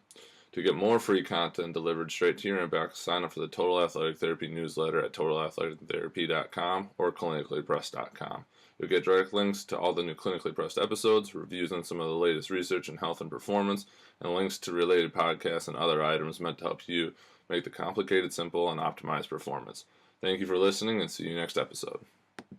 To get more free content delivered straight to your inbox, sign up for the Total Athletic Therapy newsletter at totalathletictherapy.com or clinicallypressed.com. You'll get direct links to all the new Clinically Pressed episodes, reviews on some of the latest research in health and performance, and links to related podcasts and other items meant to help you make the complicated simple and optimize performance. Thank you for listening, and see you next episode.